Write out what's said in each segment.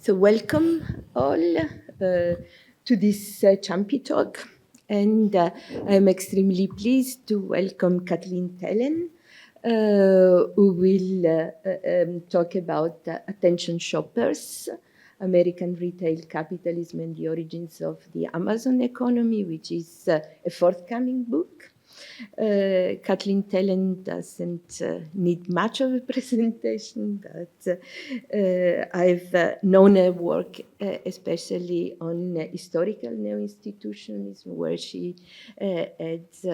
So welcome all to this Ciampi talk. And I'm extremely pleased to welcome Kathleen Thelen, who will talk about attention shoppers, American retail capitalism and the origins of the Amazon economy, which is a forthcoming book. Kathleen Thelen doesn't need much of a presentation, but I've known her work especially on historical neo-institutionalism, where she has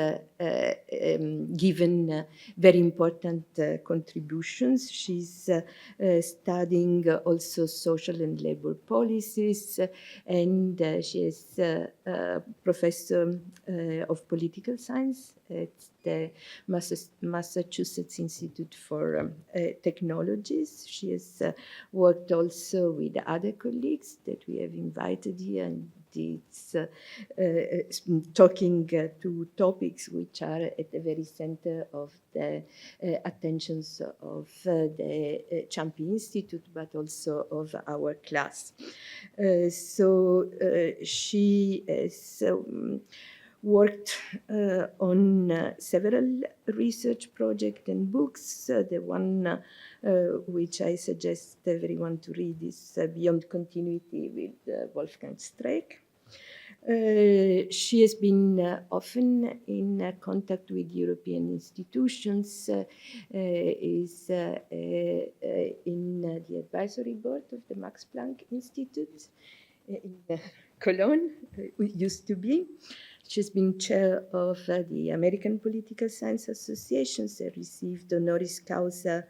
given very important contributions. She's studying also social and labor policies, and she is a professor of political science at the Massachusetts Institute for Technologies. She has worked also with other colleagues that we have invited here, and it's talking to topics which are at the very center of the attentions of the Ciampi Institute, but also of our class. She has worked on several research projects and books. The one which I suggest everyone to read is Beyond Continuity with Wolfgang Streeck. She has been often in contact with European institutions, is in the advisory board of the Max Planck Institute in Cologne, used to be. She's been chair of the American Political Science Associations, received honoris causa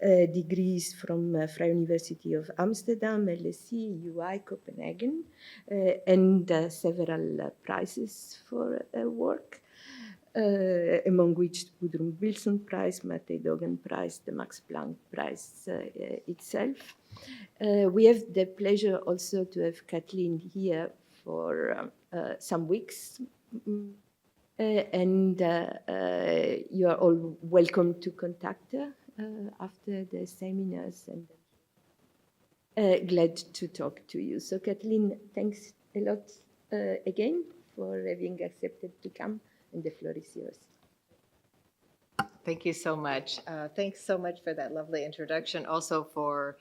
degrees from Vrije University of Amsterdam, LSE, UI, Copenhagen, and several prizes for her work, among which the Woodrow Wilson Prize, Mattei Dogan Prize, the Max Planck Prize itself. We have the pleasure also to have Kathleen here for some weeks. And you are all welcome to contact her after the seminars, and glad to talk to you. So Kathleen, thanks a lot again for having accepted to come, and the floor is yours. Thank you so much. Thanks so much for that lovely introduction. Also for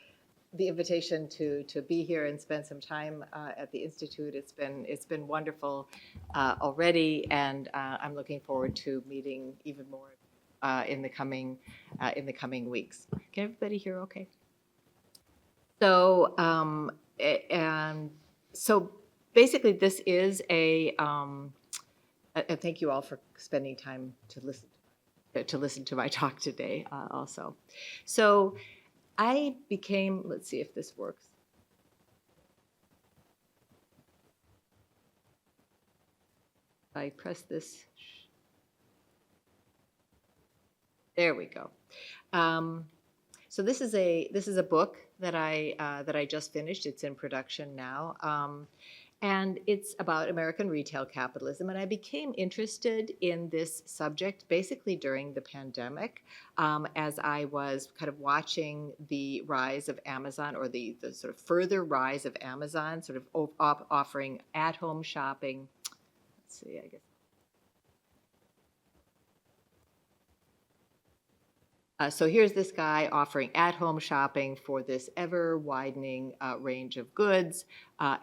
the invitation to be here and spend some time at the Institute. It's been wonderful already, and I'm looking forward to meeting even more in the coming weeks. Can everybody hear okay? So so basically, this is a and thank you all for spending time to listen to my talk today. Also, so. I became, let's see if this works. I press this. There we go. So this is a book that I just finished. It's in production now. And it's about American retail capitalism. And I became interested in this subject basically during the pandemic, as I was kind of watching the rise of Amazon, or the sort of further rise of Amazon, sort of offering at-home shopping. Let's see, I guess. So here's this guy offering at-home shopping for this ever-widening range of goods,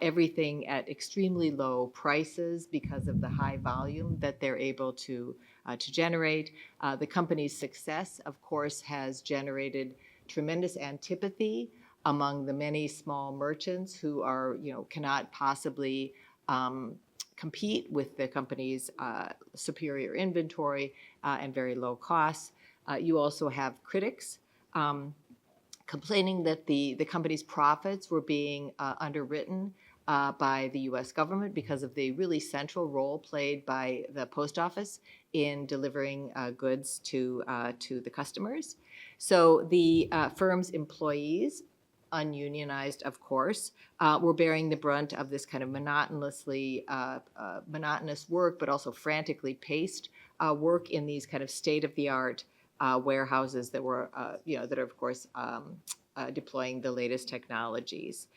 everything at extremely low prices because of the high volume that they're able to generate. The company's success, of course, has generated tremendous antipathy among the many small merchants who are, cannot possibly compete with the company's superior inventory and very low costs. You also have critics complaining that the company's profits were being underwritten by the U.S. government because of the really central role played by the post office in delivering goods to the customers. So the firm's employees, ununionized, of course, were bearing the brunt of this kind of monotonous work, but also frantically paced work in these kind of state-of-the-art warehouses that were, that are, of course, deploying the latest technologies.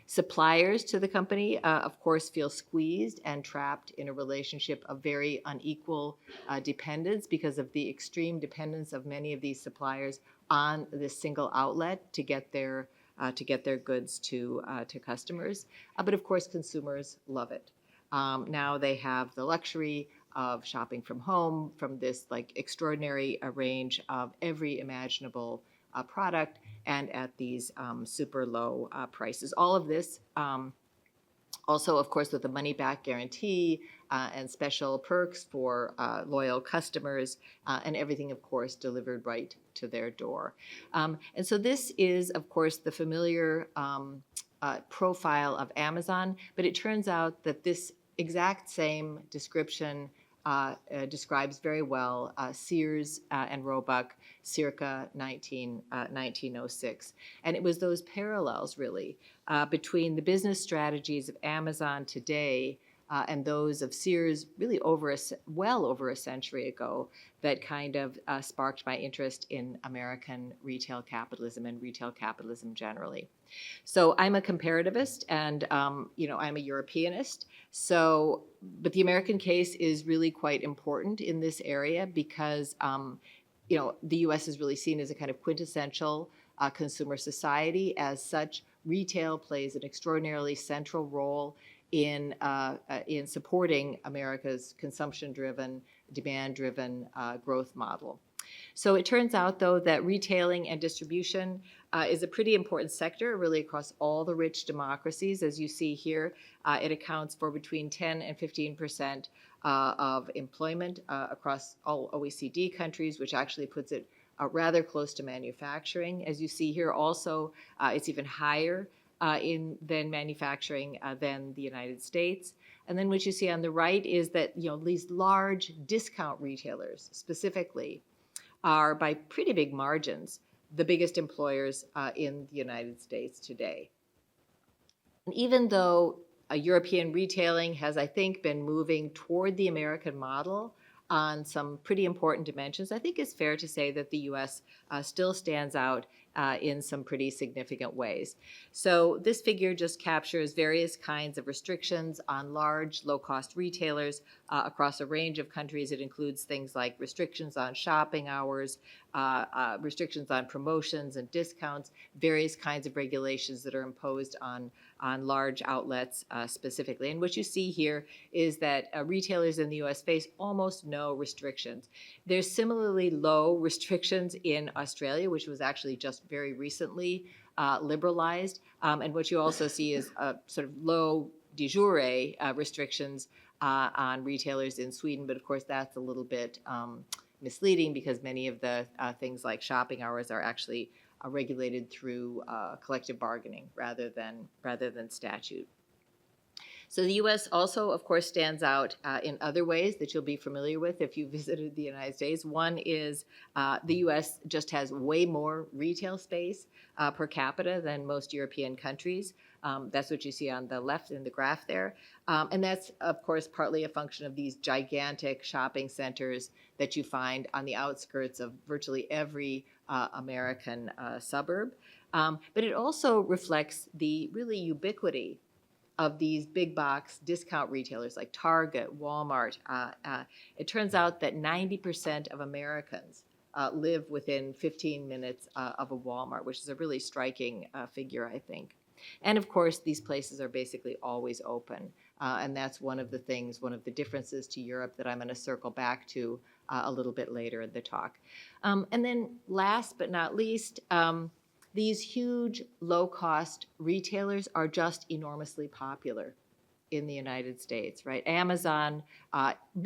Suppliers to the company, of course, feel squeezed and trapped in a relationship of very unequal dependence because of the extreme dependence of many of these suppliers on this single outlet to get their goods to customers. But of course, consumers love it. Now they have the luxury of shopping from home from this like extraordinary range of every imaginable product and at these super low prices. All of this also, of course, with the money-back guarantee and special perks for loyal customers, and everything, of course, delivered right to their door. And so this is, of course, the familiar profile of Amazon, but it turns out that this exact same description describes very well Sears and Roebuck circa 1906. And it was those parallels, really, between the business strategies of Amazon today and those of Sears really well over a century ago that kind of sparked my interest in American retail capitalism and retail capitalism generally. So I'm a comparativist and, I'm a Europeanist. So, but the American case is really quite important in this area because, the U.S. is really seen as a kind of quintessential consumer society. As such, retail plays an extraordinarily central role in supporting America's consumption-driven, demand-driven growth model. So it turns out, though, that retailing and distribution is a pretty important sector, really across all the rich democracies. As you see here, it accounts for between 10 and 15% of employment across all OECD countries, which actually puts it rather close to manufacturing. As you see here, also, it's even higher than manufacturing than the United States. And then what you see on the right is that these large discount retailers specifically are by pretty big margins the biggest employers in the United States today. And even though European retailing has, I think, been moving toward the American model on some pretty important dimensions, I think it's fair to say that the U.S. Still stands out in some pretty significant ways. So this figure just captures various kinds of restrictions on large, low-cost retailers across a range of countries. It includes things like restrictions on shopping hours, restrictions on promotions and discounts, various kinds of regulations that are imposed on large outlets specifically. And what you see here is that retailers in the U.S. face almost no restrictions. There's similarly low restrictions in Australia, which was actually just very recently liberalized. And what you also see is sort of low de jure restrictions on retailers in Sweden. But of course, that's a little bit misleading because many of the things like shopping hours are actually regulated through collective bargaining rather than statute. So the U.S. also, of course, stands out in other ways that you'll be familiar with if you visited the United States. One is the U.S. just has way more retail space per capita than most European countries. That's what you see on the left in the graph there. And that's, of course, partly a function of these gigantic shopping centers that you find on the outskirts of virtually every American suburb. But it also reflects the really ubiquity of these big box discount retailers like Target, Walmart. It turns out that 90% of Americans live within 15 minutes of a Walmart, which is a really striking figure, I think. And of course, these places are basically always open. And that's one of the differences to Europe that I'm going to circle back to a little bit later in the talk. And then last but not least, these huge low-cost retailers are just enormously popular in the United States, right? Amazon,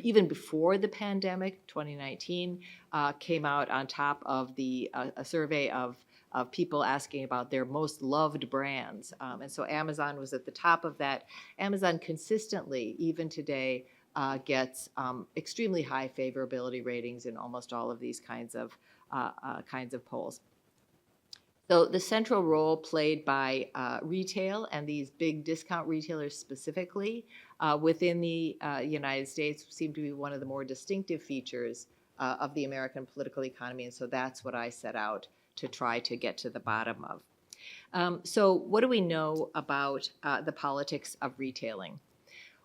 even before the pandemic, 2019, came out on top of a survey of people asking about their most loved brands. And so Amazon was at the top of that. Amazon consistently, even today, gets extremely high favorability ratings in almost all of these kinds of polls. So the central role played by retail and these big discount retailers specifically within the United States seem to be one of the more distinctive features of the American political economy. And so that's what I set out to try to get to the bottom of. So what do we know about the politics of retailing?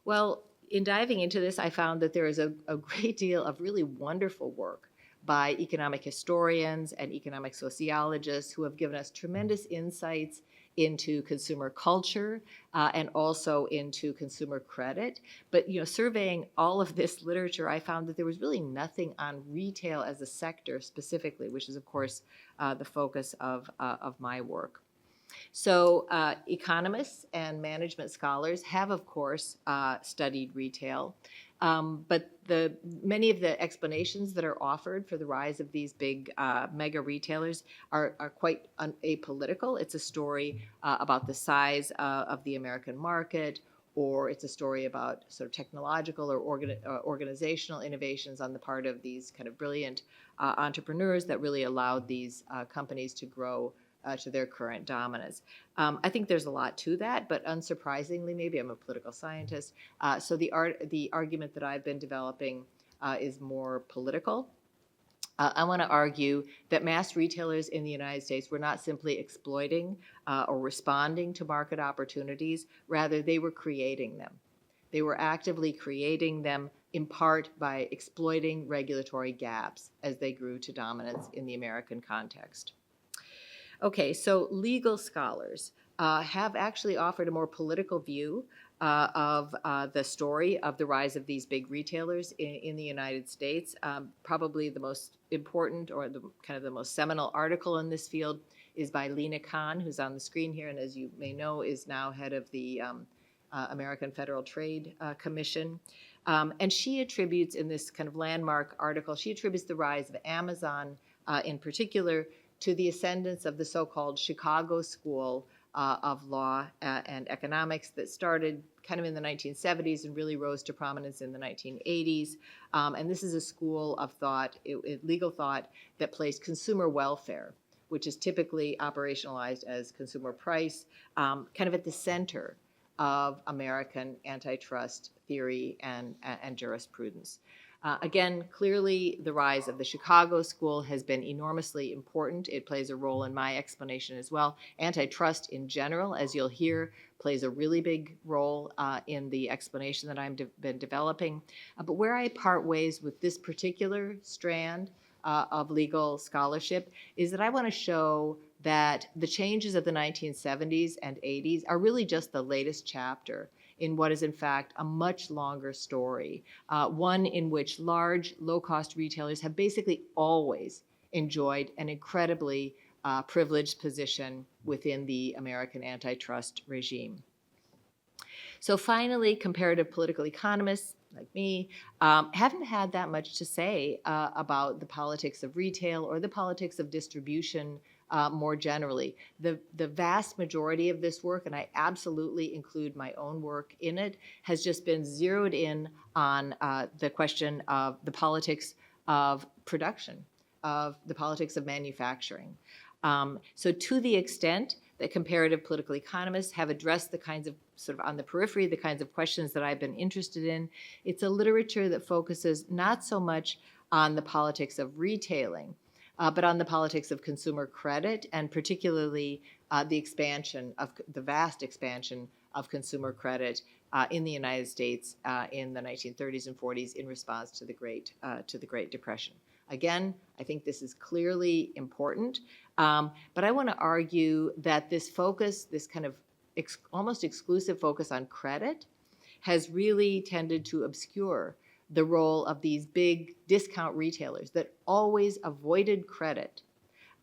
Well, in diving into this, I found that there is a great deal of really wonderful work by economic historians and economic sociologists who have given us tremendous insights into consumer culture and also into consumer credit. But surveying all of this literature, I found that there was really nothing on retail as a sector specifically, which is, of course, the focus of my work. So economists and management scholars have, of course, studied retail, but many of the explanations that are offered for the rise of these big mega retailers are quite apolitical. It's a story about the size of the American market, or it's a story about sort of technological or organizational innovations on the part of these kind of brilliant entrepreneurs that really allowed these companies to grow to their current dominance. I think there's a lot to that, but unsurprisingly, maybe I'm a political scientist, so the argument that I've been developing is more political. I want to argue that mass retailers in the United States were not simply exploiting or responding to market opportunities, rather they were creating them. They were actively creating them in part by exploiting regulatory gaps as they grew to dominance in the American context. Okay, so legal scholars have actually offered a more political view of the story of the rise of these big retailers in the United States. Probably the most important or the most seminal article in this field is by Lena Khan, who's on the screen here, and as you may know, is now head of the American Federal Trade Commission. And she attributes, in this kind of landmark article, she attributes the rise of Amazon in particular to the ascendance of the so-called Chicago School of Law and Economics that started kind of in the 1970s and really rose to prominence in the 1980s. And this is a school of thought, legal thought, that placed consumer welfare, which is typically operationalized as consumer price, kind of at the center of American antitrust theory and jurisprudence. Again, clearly the rise of the Chicago School has been enormously important. It plays a role in my explanation as well. Antitrust in general, as you'll hear, plays a really big role in the explanation that I've been developing. But where I part ways with this particular strand of legal scholarship is that I want to show that the changes of the 1970s and 80s are really just the latest chapter in what is in fact a much longer story, one in which large, low-cost retailers have basically always enjoyed an incredibly privileged position within the American antitrust regime. So finally, comparative political economists like me haven't had that much to say about the politics of retail or the politics of distribution more generally. The vast majority of this work, and I absolutely include my own work in it, has just been zeroed in on the question of the politics of production, of the politics of manufacturing. So to the extent that comparative political economists have addressed the kinds of, sort of on the periphery, the kinds of questions that I've been interested in, it's a literature that focuses not so much on the politics of retailing, but on the politics of consumer credit, and particularly the vast expansion of consumer credit in the United States in the 1930s and 40s in response to the Great Depression. Again, I think this is clearly important, but I want to argue that this focus, this kind of almost exclusive focus on credit, has really tended to obscure the role of these big discount retailers that always avoided credit,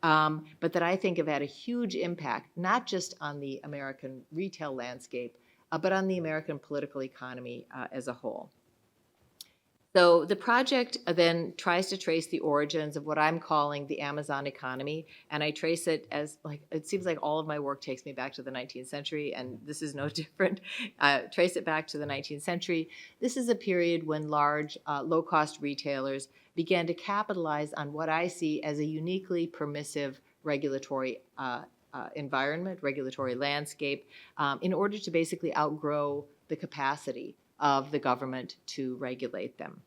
but that I think have had a huge impact, not just on the American retail landscape, but on the American political economy as a whole. So the project then tries to trace the origins of what I'm calling the Amazon economy, and I trace it as, like, it seems like all of my work takes me back to the 19th century, and this is no different. Trace it back to the 19th century. This is a period when large, low-cost retailers began to capitalize on what I see as a uniquely permissive regulatory environment, regulatory landscape, in order to basically outgrow the capacity of the government to regulate them.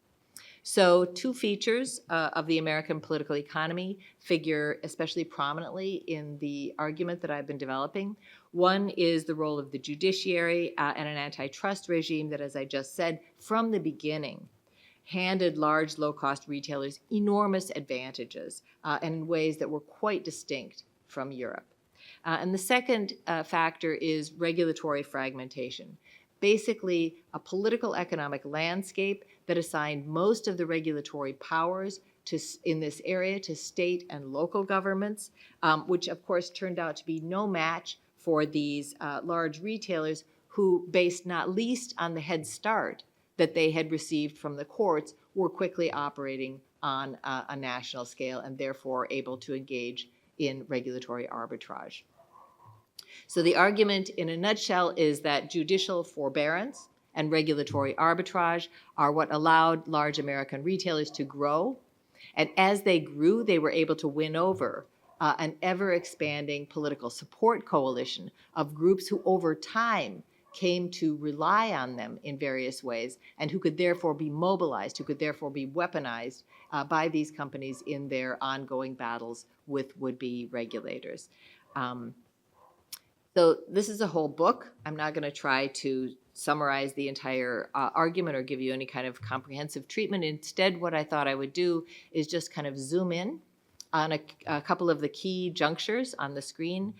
So two features of the American political economy figure especially prominently in the argument that I've been developing. One is the role of the judiciary and an antitrust regime that, as I just said, from the beginning, handed large, low-cost retailers enormous advantages and in ways that were quite distinct from Europe. And the second factor is regulatory fragmentation. Basically, a political economic landscape that assigned most of the regulatory powers in this area to state and local governments, which of course turned out to be no match for these large retailers who, based not least on the head start that they had received from the courts, were quickly operating on a national scale and therefore able to engage in regulatory arbitrage. So the argument in a nutshell is that judicial forbearance and regulatory arbitrage are what allowed large American retailers to grow. And as they grew, they were able to win over an ever-expanding political support coalition of groups who over time came to rely on them in various ways and who could therefore be mobilized, who could therefore be weaponized by these companies in their ongoing battles with would-be regulators. So this is a whole book. I'm not going to try to summarize the entire argument or give you any kind of comprehensive treatment. Instead, what I thought I would do is just kind of zoom in on a couple of the key junctures on the screen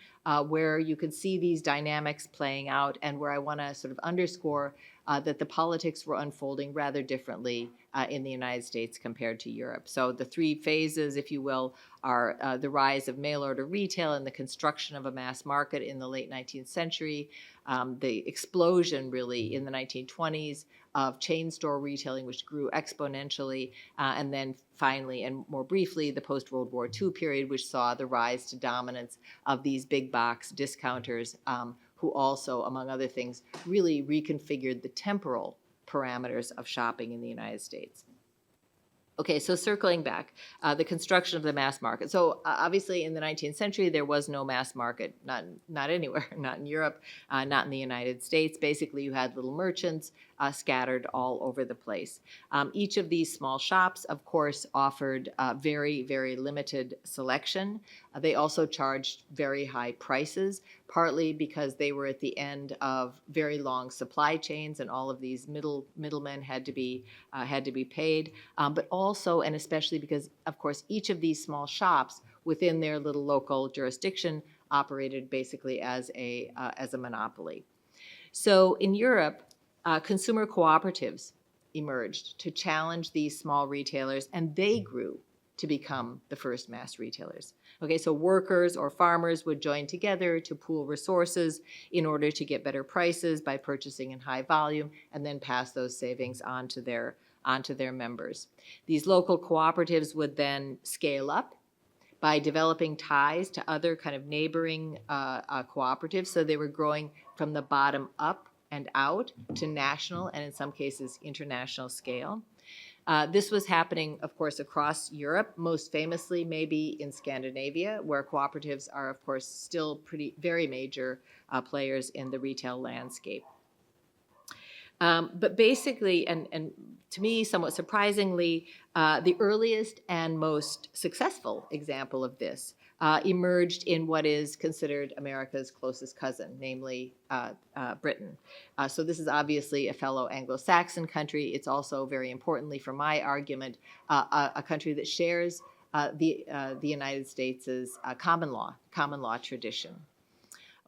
where you can see these dynamics playing out and where I want to sort of underscore that the politics were unfolding rather differently in the United States compared to Europe. So the three phases, if you will, are the rise of mail-order retail and the construction of a mass market in the late 19th century, the explosion really in the 1920s of chain store retailing, which grew exponentially, and then finally and more briefly, the post-World War II period, which saw the rise to dominance of these big box discounters who also, among other things, really reconfigured the temporal parameters of shopping in the United States. Okay, so circling back, the construction of the mass market. So obviously in the 19th century, there was no mass market, not anywhere, not in Europe, not in the United States. Basically, you had little merchants scattered all over the place. Each of these small shops, of course, offered very, very limited selection. They also charged very high prices, partly because they were at the end of very long supply chains, and all of these middlemen had to be paid. But also, and especially because, of course, each of these small shops within their little local jurisdiction operated basically as a monopoly. So in Europe, consumer cooperatives emerged to challenge these small retailers, and they grew to become the first mass retailers. Okay, so workers or farmers would join together to pool resources in order to get better prices by purchasing in high volume and then pass those savings on to their members. These local cooperatives would then scale up by developing ties to other kind of neighboring cooperatives. So they were growing from the bottom up and out to national and in some cases international scale. This was happening, of course, across Europe, most famously maybe in Scandinavia, where cooperatives are, of course, still very major players in the retail landscape. But basically, and to me, somewhat surprisingly, the earliest and most successful example of this emerged in what is considered America's closest cousin, namely Britain. So this is obviously a fellow Anglo-Saxon country. It's also, very importantly for my argument, a country that shares the United States' common law tradition.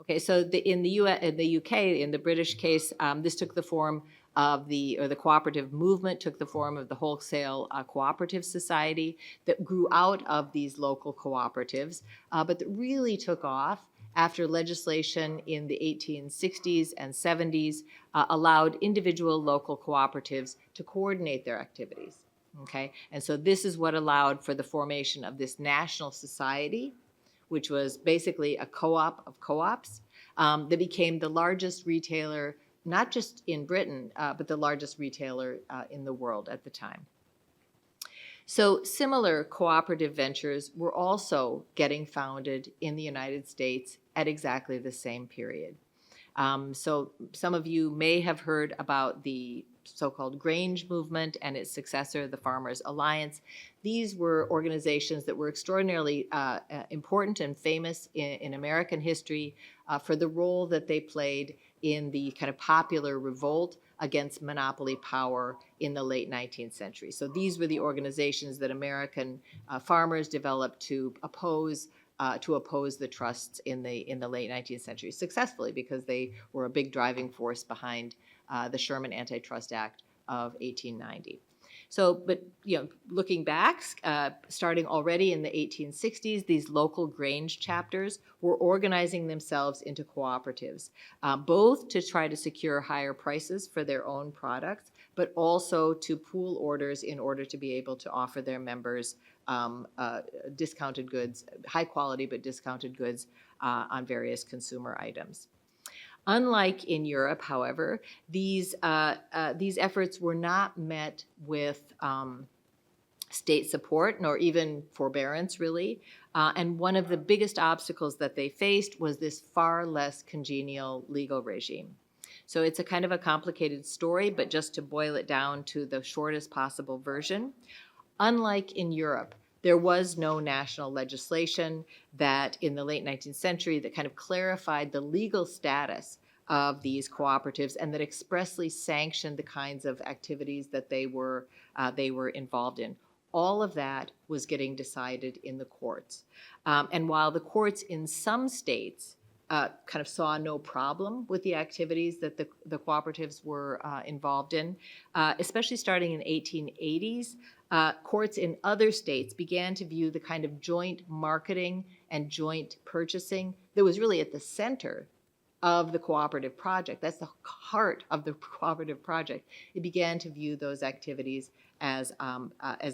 Okay, so in the UK, in the British case, this took the form of the cooperative movement took the form of the wholesale cooperative society that grew out of these local cooperatives, but that really took off after legislation in the 1860s and 70s allowed individual local cooperatives to coordinate their activities. Okay, and so this is what allowed for the formation of this national society, which was basically a co-op of co-ops that became the largest retailer, not just in Britain, but the largest retailer in the world at the time. So similar cooperative ventures were also getting founded in the United States at exactly the same period. So some of you may have heard about the so-called Grange movement and its successor, the Farmers Alliance. These were organizations that were extraordinarily important and famous in American history for the role that they played in the kind of popular revolt against monopoly power in the late 19th century. So these were the organizations that American farmers developed to oppose the trusts in the late 19th century successfully, because they were a big driving force behind the Sherman Antitrust Act of 1890. So, but looking back, starting already in the 1860s, these local Grange chapters were organizing themselves into cooperatives, both to try to secure higher prices for their own products, but also to pool orders in order to be able to offer their members discounted goods, high quality but discounted goods on various consumer items. Unlike in Europe, however, these efforts were not met with state support, nor even forbearance, really. And one of the biggest obstacles that they faced was this far less congenial legal regime. So it's a kind of a complicated story, but just to boil it down to the shortest possible version, unlike in Europe, there was no national legislation that in the late 19th century that kind of clarified the legal status of these cooperatives and that expressly sanctioned the kinds of activities that they were involved in. All of that was getting decided in the courts. And while the courts in some states kind of saw no problem with the activities that the cooperatives were involved in, especially starting in the 1880s, courts in other states began to view the kind of joint marketing and joint purchasing that was really at the center of the cooperative project. That's the heart of the cooperative project. It began to view those activities as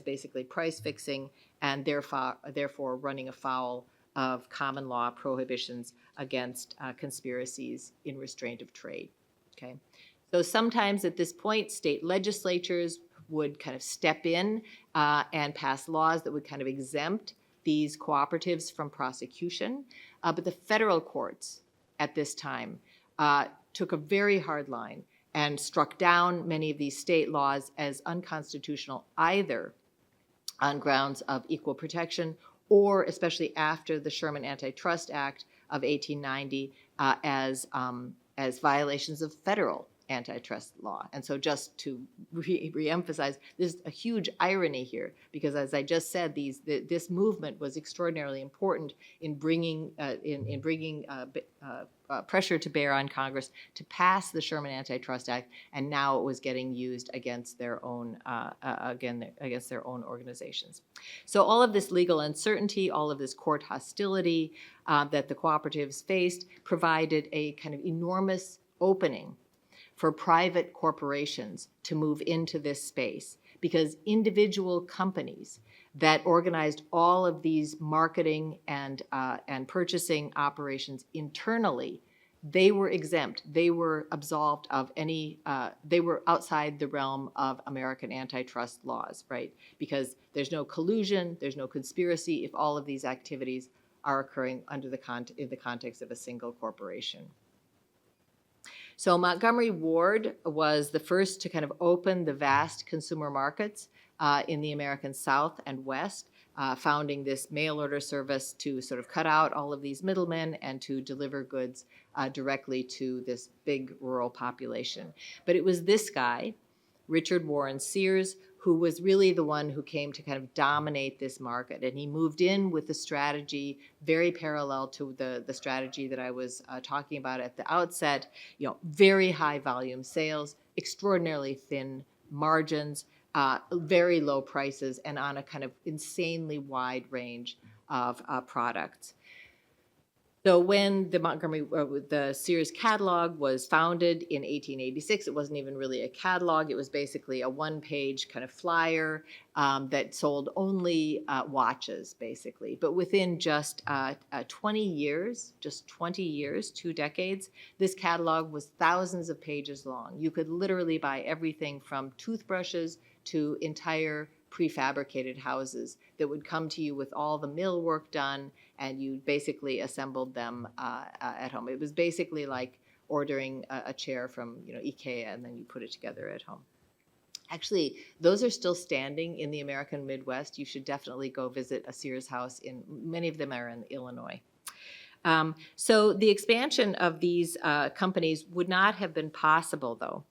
basically price fixing and therefore running afoul of common law prohibitions against conspiracies in restraint of trade. Okay, so sometimes at this point, state legislatures would kind of step in and pass laws that would kind of exempt these cooperatives from prosecution, but the federal courts at this time took a very hard line and struck down many of these state laws as unconstitutional, either on grounds of equal protection or, especially after the Sherman Antitrust Act of 1890, as violations of federal antitrust law. And so just to reemphasize, there's a huge irony here, because as I just said, this movement was extraordinarily important in bringing pressure to bear on Congress to pass the Sherman Antitrust Act, and now it was getting used against their own against their own organizations. So all of this legal uncertainty, all of this court hostility that the cooperatives faced, provided a kind of enormous opening for private corporations to move into this space, because individual companies that organized all of these marketing and purchasing operations internally, they were exempt. They were absolved of any, they were outside the realm of American antitrust laws, right? Because there's no collusion, there's no conspiracy if all of these activities are occurring in the context of a single corporation. So Montgomery Ward was the first to kind of open the vast consumer markets in the American South and West, founding this mail order service to sort of cut out all of these middlemen and to deliver goods directly to this big rural population. But it was this guy, Richard Warren Sears, who was really the one who came to kind of dominate this market. And he moved in with a strategy very parallel to the strategy that I was talking about at the outset, very high volume sales, extraordinarily thin margins, very low prices, and on a kind of insanely wide range of products. So when the Sears catalog was founded in 1886, it wasn't even really a catalog. It was basically a one-page kind of flyer that sold only watches, basically. But within just 20 years, 2 decades, this catalog was thousands of pages long. You could literally buy everything from toothbrushes to entire prefabricated houses that would come to you with all the mill work done, and you basically assembled them at home. It was basically like ordering a chair from IKEA, and then you put it together at home. Actually, those are still standing in the American Midwest. You should definitely go visit a Sears house. Many of them are in Illinois. So the expansion of these companies would not have been possible, though,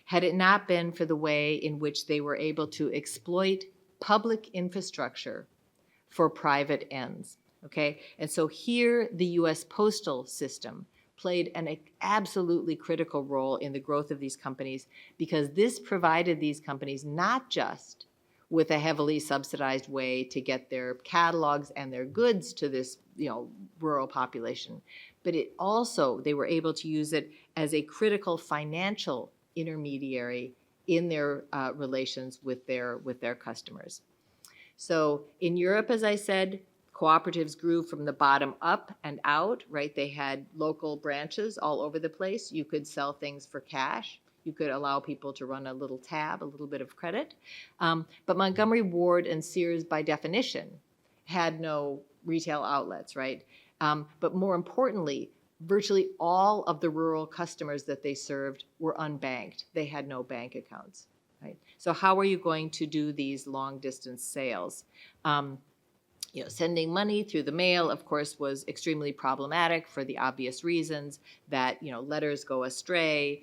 had it not been for the way in which they were able to exploit public infrastructure for private ends. Okay, and so here the U.S. postal system played an absolutely critical role in the growth of these companies, because this provided these companies not just with a heavily subsidized way to get their catalogs and their goods to this, rural population, but it also, they were able to use it as a critical financial intermediary in their relations with their customers. So in Europe, as I said, cooperatives grew from the bottom up and out, right? They had local branches all over the place. You could sell things for cash. You could allow people to run a little tab, a little bit of credit. But Montgomery Ward and Sears, by definition, had no retail outlets, right? But more importantly, virtually all of the rural customers that they served were unbanked. They had no bank accounts, right? So how are you going to do these long-distance sales? Sending money through the mail, of course, was extremely problematic for the obvious reasons that, letters go astray,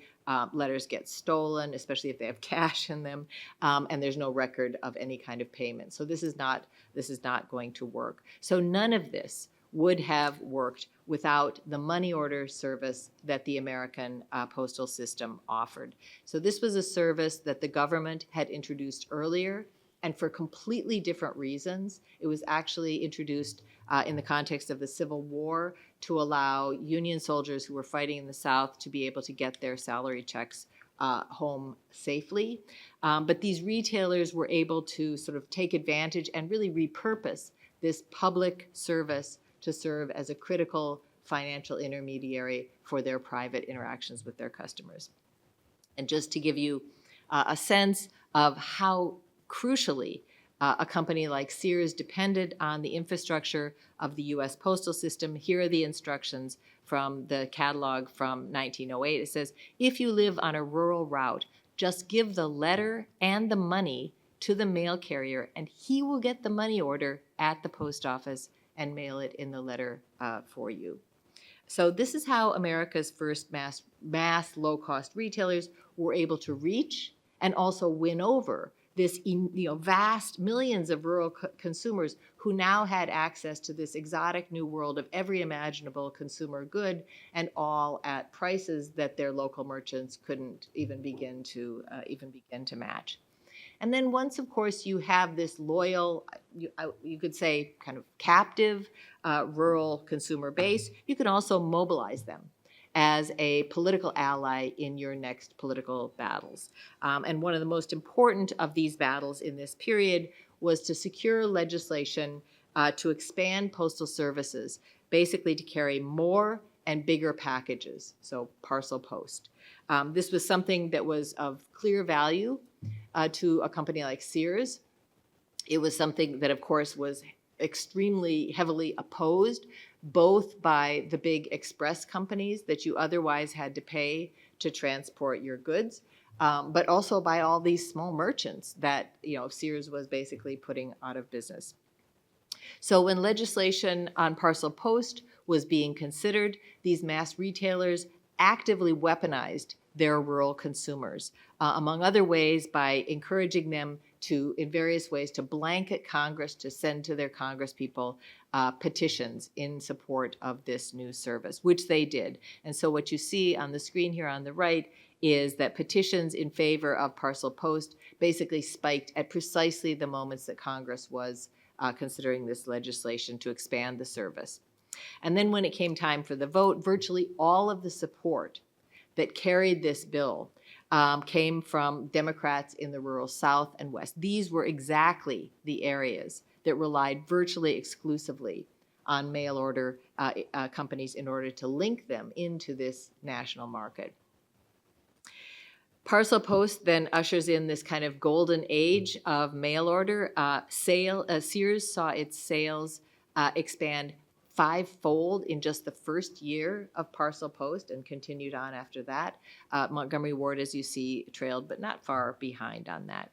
letters get stolen, especially if they have cash in them, and there's no record of any kind of payment. So this is not going to work. So none of this would have worked without the money order service that the American postal system offered. So this was a service that the government had introduced earlier, and for completely different reasons. It was actually introduced in the context of the Civil War to allow Union soldiers who were fighting in the South to be able to get their salary checks home safely. But these retailers were able to sort of take advantage and really repurpose this public service to serve as a critical financial intermediary for their private interactions with their customers. And just to give you a sense of how crucially, a company like Sears depended on the infrastructure of the U.S. postal system. Here are the instructions from the catalog from 1908. It says, if you live on a rural route, just give the letter and the money to the mail carrier, and he will get the money order at the post office and mail it in the letter for you. So this is how America's first mass low-cost retailers were able to reach and also win over this vast millions of rural consumers who now had access to this exotic new world of every imaginable consumer good, and all at prices that their local merchants couldn't even begin to match. And then once, of course, you have this loyal, you could say, kind of captive rural consumer base, you can also mobilize them as a political ally in your next political battles. And one of the most important of these battles in this period was to secure legislation to expand postal services, basically to carry more and bigger packages, so parcel post. This was something that was of clear value to a company like Sears. It was something that, of course, was extremely heavily opposed both by the big express companies that you otherwise had to pay to transport your goods, but also by all these small merchants that Sears was basically putting out of business. So when legislation on parcel post was being considered, these mass retailers actively weaponized their rural consumers, among other ways by encouraging them to, in various ways, to blanket Congress, to send to their Congress people petitions in support of this new service, which they did. And so what you see on the screen here on the right is that petitions in favor of parcel post basically spiked at precisely the moments that Congress was considering this legislation to expand the service. And then when it came time for the vote, virtually all of the support that carried this bill came from Democrats in the rural South and West. These were exactly the areas that relied virtually exclusively on mail order companies in order to link them into this national market. Parcel post then ushers in this kind of golden age of mail order. Sears saw its sales expand fivefold in just the first year of parcel post and continued on after that. Montgomery Ward, as you see, trailed, but not far behind on that.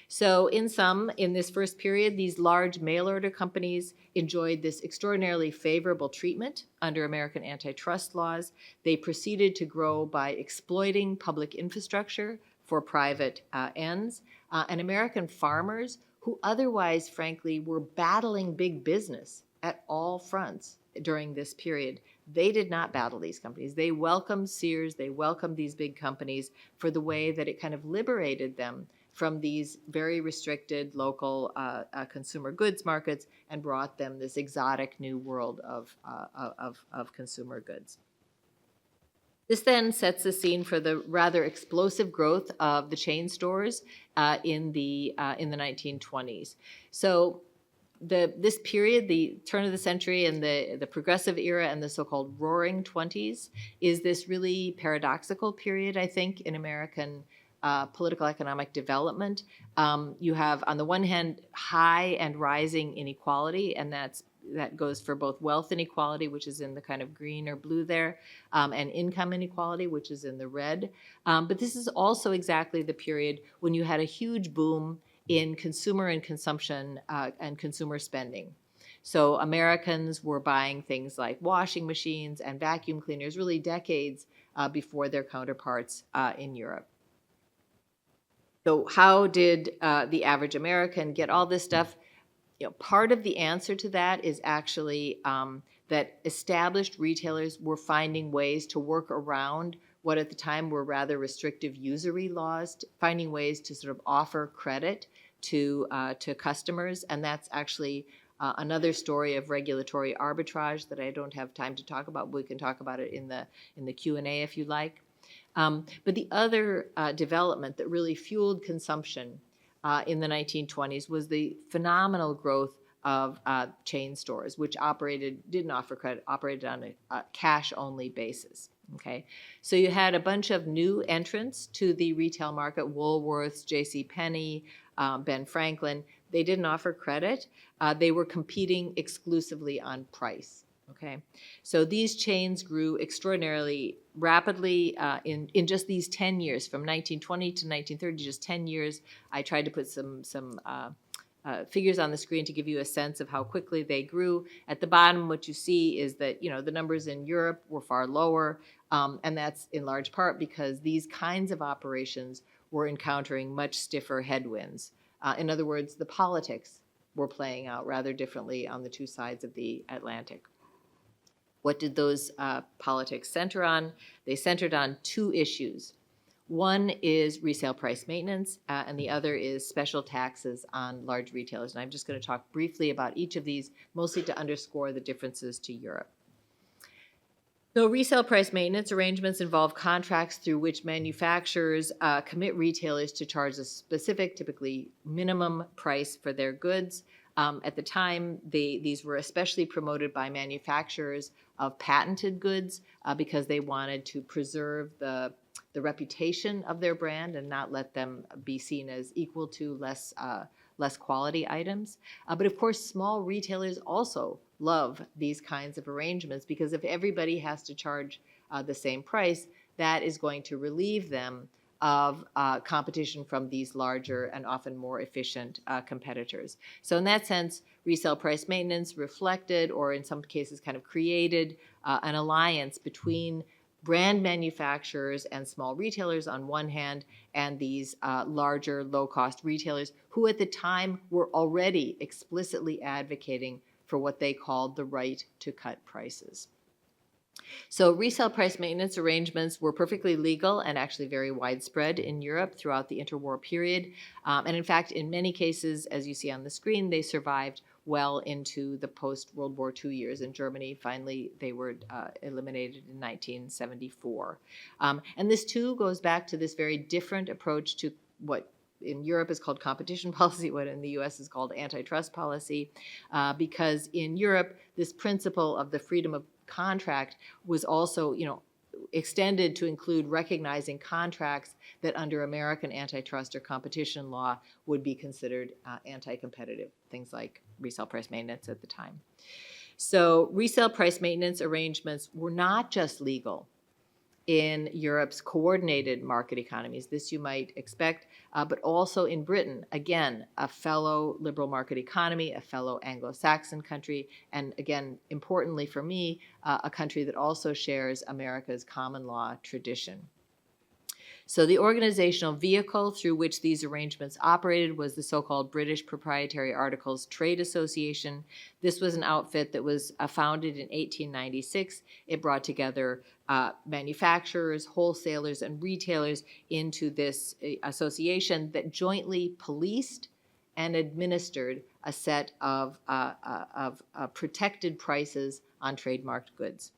So in sum, in this first period, these large mail order companies enjoyed this extraordinarily favorable treatment under American antitrust laws. They proceeded to grow by exploiting public infrastructure for private ends. And American farmers, who otherwise, frankly, were battling big business at all fronts during this period, they did not battle these companies. They welcomed Sears, they welcomed these big companies for the way that it kind of liberated them from these very restricted local consumer goods markets and brought them this exotic new world of consumer goods. This then sets the scene for the rather explosive growth of the chain stores in the 1920s. So this period, the turn of the century and the progressive era and the so-called Roaring '20s, is this really paradoxical period, I think, in American political economic development. You have, on the one hand, high and rising inequality, and that goes for both wealth inequality, which is in the kind of green or blue there, and income inequality, which is in the red. But this is also exactly the period when you had a huge boom in consumer and consumption and consumer spending. So Americans were buying things like washing machines and vacuum cleaners really decades before their counterparts in Europe. So how did the average American get all this stuff? Part of the answer to that is actually that established retailers were finding ways to work around what at the time were rather restrictive usury laws, finding ways to sort of offer credit to customers, and that's actually another story of regulatory arbitrage that I don't have time to talk about. We can talk about it in the Q&A if you like. But the other development that really fueled consumption in the 1920s was the phenomenal growth of chain stores, which didn't offer credit, operated on a cash-only basis. Okay, so you had a bunch of new entrants to the retail market: Woolworths, J.C. Ben Franklin. They didn't offer credit. They were competing exclusively on price. Okay, so these chains grew extraordinarily rapidly in just these 10 years, from 1920 to 1930, just 10 years. I tried to put some figures on the screen to give you a sense of how quickly they grew. At the bottom, what you see is that the numbers in Europe were far lower, and that's in large part because these kinds of operations were encountering much stiffer headwinds. In other words, the politics were playing out rather differently on the two sides of the Atlantic. What did those politics center on? They centered on two issues. One is resale price maintenance, and the other is special taxes on large retailers. And I'm just going to talk briefly about each of these, mostly to underscore the differences to Europe. So resale price maintenance arrangements involve contracts through which manufacturers commit retailers to charge a specific, typically minimum price for their goods. At the time, these were especially promoted by manufacturers of patented goods because they wanted to preserve the reputation of their brand and not let them be seen as equal to less quality items. But of course, small retailers also love these kinds of arrangements because if everybody has to charge the same price, that is going to relieve them of competition from these larger and often more efficient competitors. So in that sense, resale price maintenance reflected, or in some cases kind of created, an alliance between brand manufacturers and small retailers on one hand, and these larger low-cost retailers who at the time were already explicitly advocating for what they called the right to cut prices. So resale price maintenance arrangements were perfectly legal and actually very widespread in Europe throughout the interwar period. And in fact, in many cases, as you see on the screen, they survived well into the post-World War II years. In Germany, finally, they were eliminated in 1974. And this, too, goes back to this very different approach to what in Europe is called competition policy, what in the US is called antitrust policy, because in Europe, this principle of the freedom of contract was also, extended to include recognizing contracts that under American antitrust or competition law would be considered anti-competitive, things like resale price maintenance at the time. So resale price maintenance arrangements were not just legal in Europe's coordinated market economies, this you might expect, but also in Britain, again, a fellow liberal market economy, a fellow Anglo-Saxon country, and again, importantly for me, a country that also shares America's common law tradition. So the organizational vehicle through which these arrangements operated was the so-called British Proprietary Articles Trade Association. This was an outfit that was founded in 1896. It brought together manufacturers, wholesalers, and retailers into this association that jointly policed and administered a set of protected prices on trademarked goods.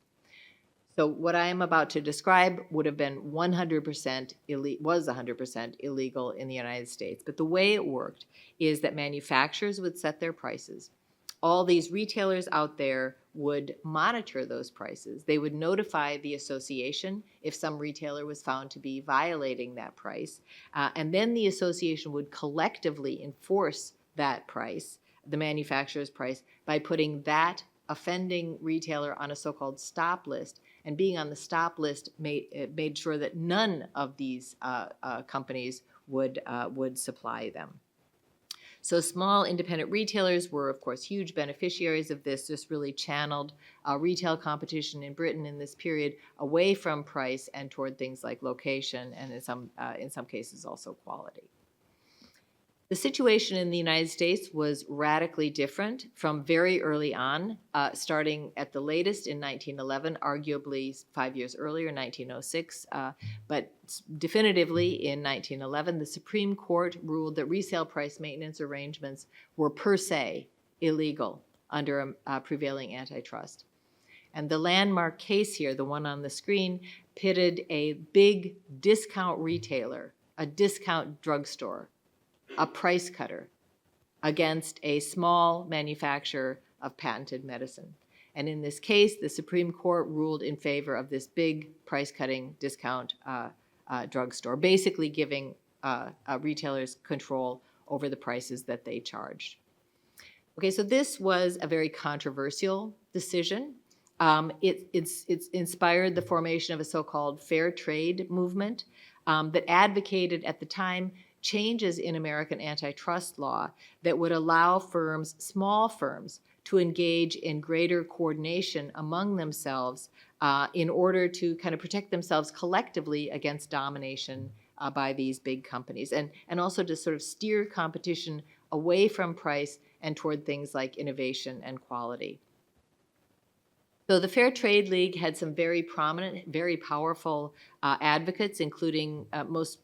So what I am about to describe would have been 100% was 100% illegal in the United States. But the way it worked is that manufacturers would set their prices. All these retailers out there would monitor those prices. They would notify the association if some retailer was found to be violating that price. And then the association would collectively enforce that price, the manufacturer's price, by putting that offending retailer on a so-called stop list. And being on the stop list made sure that none of these companies would supply them. So small independent retailers were, of course, huge beneficiaries of this. This really channeled retail competition in Britain in this period away from price and toward things like location and in some cases also quality. The situation in the United States was radically different from very early on, starting at the latest in 1911, arguably 5 years earlier, 1906, but definitively in 1911, the Supreme Court ruled that resale price maintenance arrangements were per se illegal under a prevailing antitrust. And the landmark case here, the one on the screen, pitted a big discount retailer, a discount drugstore, a price cutter, against a small manufacturer of patented medicine. And in this case, the Supreme Court ruled in favor of this big price-cutting discount drugstore, basically giving retailers control over the prices that they charged. Okay, so this was a very controversial decision. It's inspired the formation of a so-called fair trade movement that advocated at the time changes in American antitrust law that would allow firms, small firms, to engage in greater coordination among themselves in order to kind of protect themselves collectively against domination by these big companies, and also to sort of steer competition away from price and toward things like innovation and quality. So the Fair Trade League had some very prominent, very powerful advocates, including most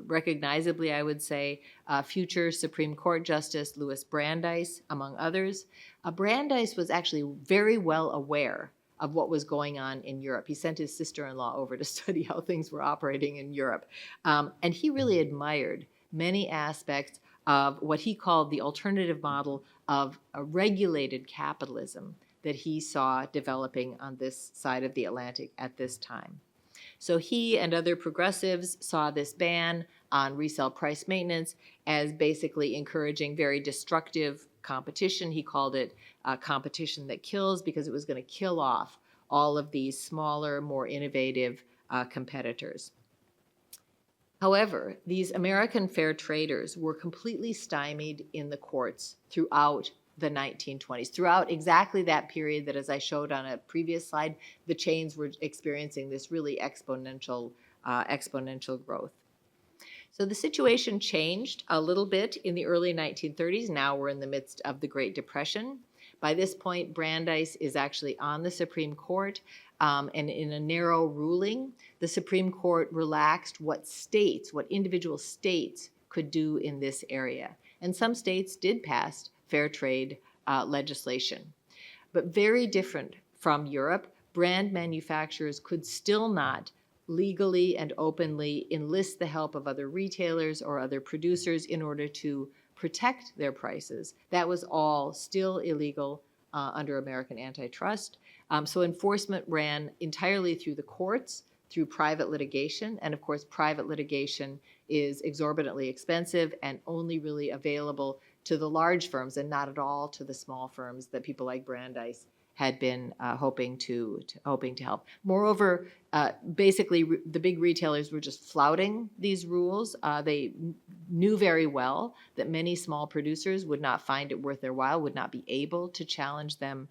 recognizably, I would say, future Supreme Court Justice Louis Brandeis, among others. Brandeis was actually very well aware of what was going on in Europe. He sent his sister-in-law over to study how things were operating in Europe. And he really admired many aspects of what he called the alternative model of a regulated capitalism that he saw developing on this side of the Atlantic at this time. So he and other progressives saw this ban on resale price maintenance as basically encouraging very destructive competition. He called it competition that kills, because it was going to kill off all of these smaller, more innovative competitors. However, these American fair traders were completely stymied in the courts throughout the 1920s, throughout exactly that period that, as I showed on a previous slide, the chains were experiencing this really exponential growth. So the situation changed a little bit in the early 1930s. Now we're in the midst of the Great Depression. By this point, Brandeis is actually on the Supreme Court, and in a narrow ruling, the Supreme Court relaxed what individual states could do in this area. And some states did pass fair trade legislation. But very different from Europe, brand manufacturers could still not legally and openly enlist the help of other retailers or other producers in order to protect their prices. That was all still illegal under American antitrust. So enforcement ran entirely through the courts, through private litigation, and of course private litigation is exorbitantly expensive and only really available to the large firms and not at all to the small firms that people like Brandeis had been hoping to help. Moreover, basically the big retailers were just flouting these rules. They knew very well that many small producers would not find it worth their while, would not be able to challenge them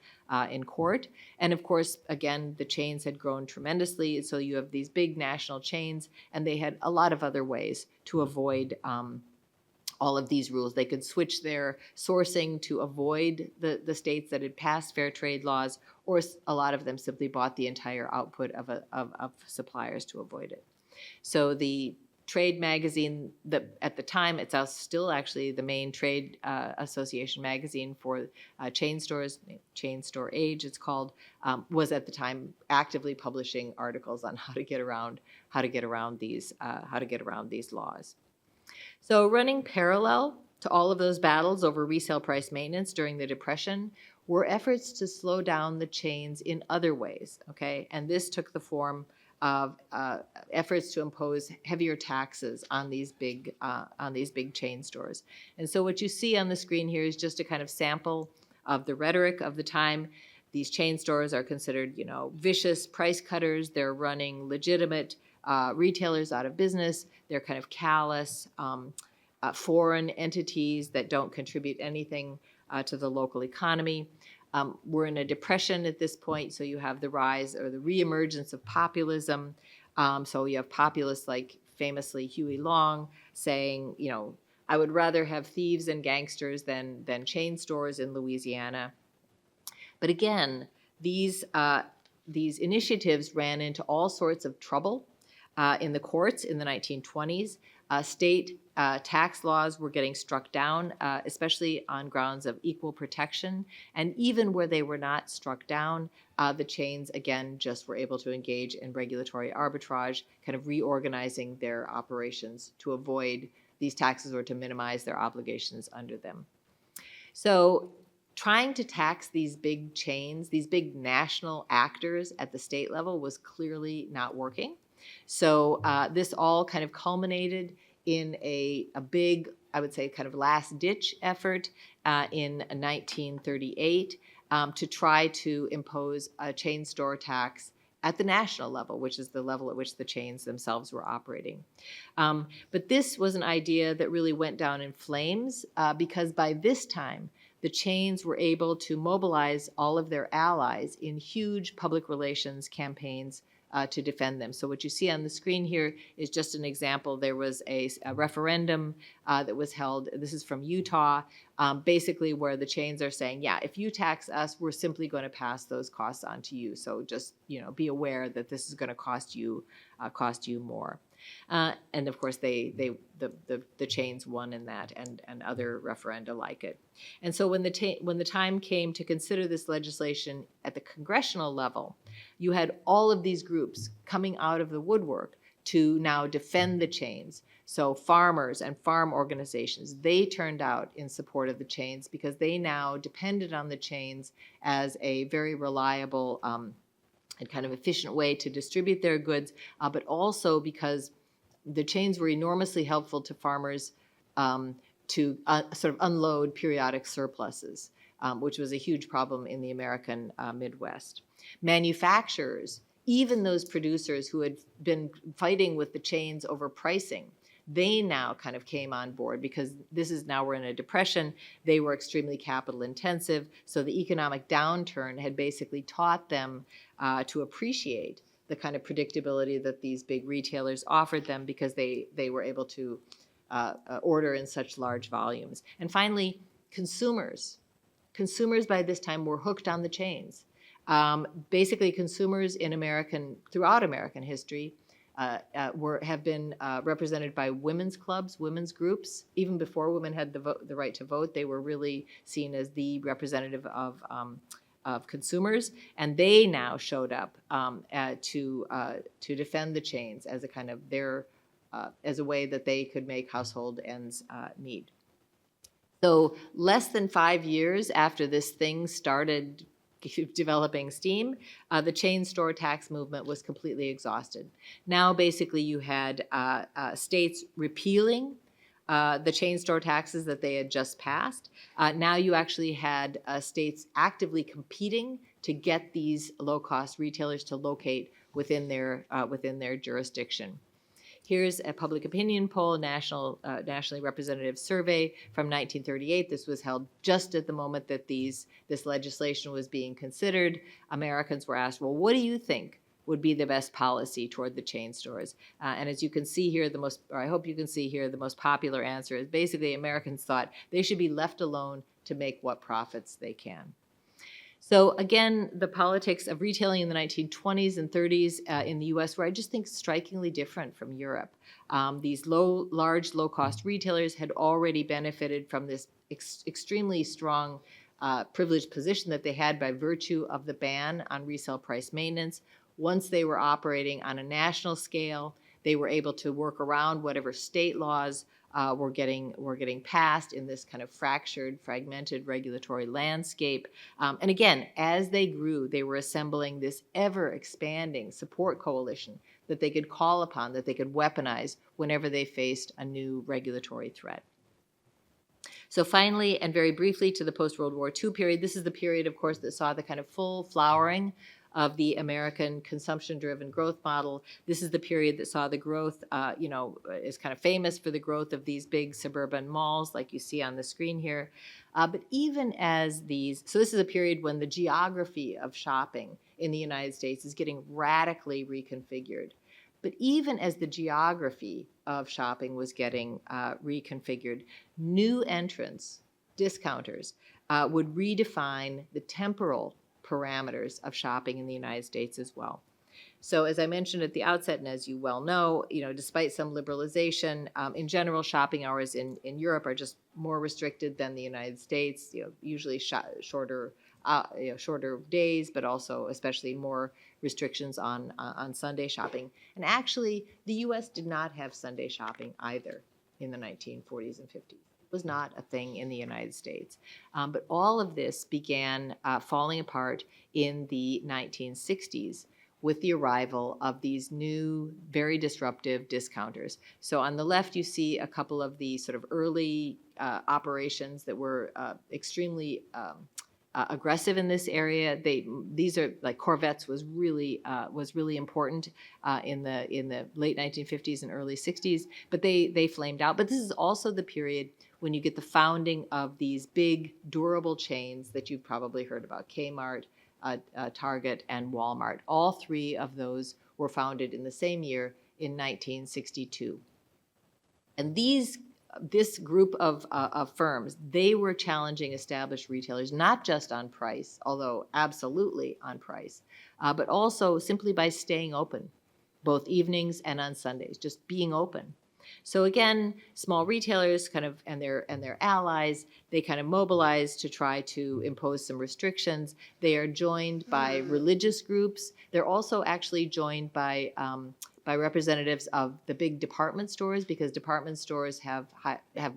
in court. And of course, again, the chains had grown tremendously. So you have these big national chains, and they had a lot of other ways to avoid all of these rules. They could switch their sourcing to avoid the states that had passed fair trade laws, or a lot of them simply bought the entire output of suppliers to avoid it. So the trade magazine, that at the time, it's still actually the main trade association magazine for chain stores, Chain Store Age it's called, was at the time actively publishing articles on how to get around these laws. So running parallel to all of those battles over resale price maintenance during the Depression were efforts to slow down the chains in other ways, okay? And this took the form of efforts to impose heavier taxes on these big chain stores. And so what you see on the screen here is just a kind of sample of the rhetoric of the time. These chain stores are considered, vicious price cutters. They're running legitimate retailers out of business. They're kind of callous, foreign entities that don't contribute anything to the local economy. We're in a depression at this point, so you have the rise or the reemergence of populism. So you have populists like famously Huey Long saying, I would rather have thieves and gangsters than chain stores in Louisiana. But again, these initiatives ran into all sorts of trouble in the courts in the 1920s. State tax laws were getting struck down, especially on grounds of equal protection. And even where they were not struck down, the chains, again, just were able to engage in regulatory arbitrage, kind of reorganizing their operations to avoid these taxes or to minimize their obligations under them. So trying to tax these big chains, these big national actors at the state level was clearly not working. So this all kind of culminated in a big, I would say, kind of last-ditch effort in 1938 to try to impose a chain store tax at the national level, which is the level at which the chains themselves were operating. But this was an idea that really went down in flames because by this time, the chains were able to mobilize all of their allies in huge public relations campaigns to defend them. So what you see on the screen here is just an example. There was a referendum that was held. This is from Utah, basically where the chains are saying, yeah, if you tax us, we're simply going to pass those costs on to you. So just be aware that this is going to cost you more. And of course, the chains won in that, and other referenda like it. And so when the time came to consider this legislation at the congressional level, you had all of these groups coming out of the woodwork to now defend the chains. So farmers and farm organizations, they turned out in support of the chains because they now depended on the chains as a very reliable and kind of efficient way to distribute their goods, but also because the chains were enormously helpful to farmers to sort of unload periodic surpluses, which was a huge problem in the American Midwest. Manufacturers, even those producers who had been fighting with the chains over pricing, they now kind of came on board because we're in a depression. They were extremely capital intensive. So the economic downturn had basically taught them to appreciate the kind of predictability that these big retailers offered them because they were able to order in such large volumes. And finally, consumers. Consumers by this time were hooked on the chains. Basically, consumers throughout American history have been represented by women's clubs, women's groups. Even before women had the right to vote, they were really seen as the representative of consumers, and they now showed up to defend the chains as a kind of as a way that they could make household ends meet. So less than 5 years after this thing started developing steam, the chain store tax movement was completely exhausted. Now basically you had states repealing the chain store taxes that they had just passed. Now you actually had states actively competing to get these low-cost retailers to locate within their jurisdiction. Here's a public opinion poll, nationally representative survey from 1938. This was held just at the moment that this legislation was being considered. Americans were asked, well, what do you think would be the best policy toward the chain stores? And as you can see here, I hope you can see here, the most popular answer is basically Americans thought they should be left alone to make what profits they can. So again, the politics of retailing in the 1920s and 30s in the U.S. were, I just think, strikingly different from Europe. These large, low-cost retailers had already benefited from this extremely strong privileged position that they had by virtue of the ban on resale price maintenance. Once they were operating on a national scale, they were able to work around whatever state laws were getting passed in this kind of fragmented regulatory landscape. And again, as they grew, they were assembling this ever-expanding support coalition that they could call upon, that they could weaponize whenever they faced a new regulatory threat. So finally, and very briefly, to the post-World War II period, this is the period, of course, that saw the kind of full flowering of the American consumption-driven growth model. This is the period that saw the growth, is kind of famous for the growth of these big suburban malls like you see on the screen here. But even as so this is a period when the geography of shopping in the United States is getting radically reconfigured. But even as the geography of shopping was getting reconfigured, new entrants, discounters, would redefine the temporal parameters of shopping in the United States as well. So as I mentioned at the outset, and as you well know, despite some liberalization, in general, shopping hours in Europe are just more restricted than the United States, usually shorter days, but also especially more restrictions on Sunday shopping. And actually, the U.S. did not have Sunday shopping either in the 1940s and 50s. Was not a thing in the United States. But all of this began falling apart in the 1960s with the arrival of these new, very disruptive discounters. So on the left, you see a couple of the sort of early operations that were extremely aggressive in this area. These are like Corvettes was really important in the late 1950s and early 60s, but they flamed out. But this is also the period when you get the founding of these big, durable chains that you've probably heard about, Kmart, Target, and Walmart. All three of those were founded in the same year in 1962. And this group of firms, they were challenging established retailers, not just on price, although absolutely on price, but also simply by staying open, both evenings and on Sundays, just being open. So again, small retailers and their allies, they kind of mobilize to try to impose some restrictions. They are joined by religious groups. They're also actually joined by representatives of the big department stores, because department stores have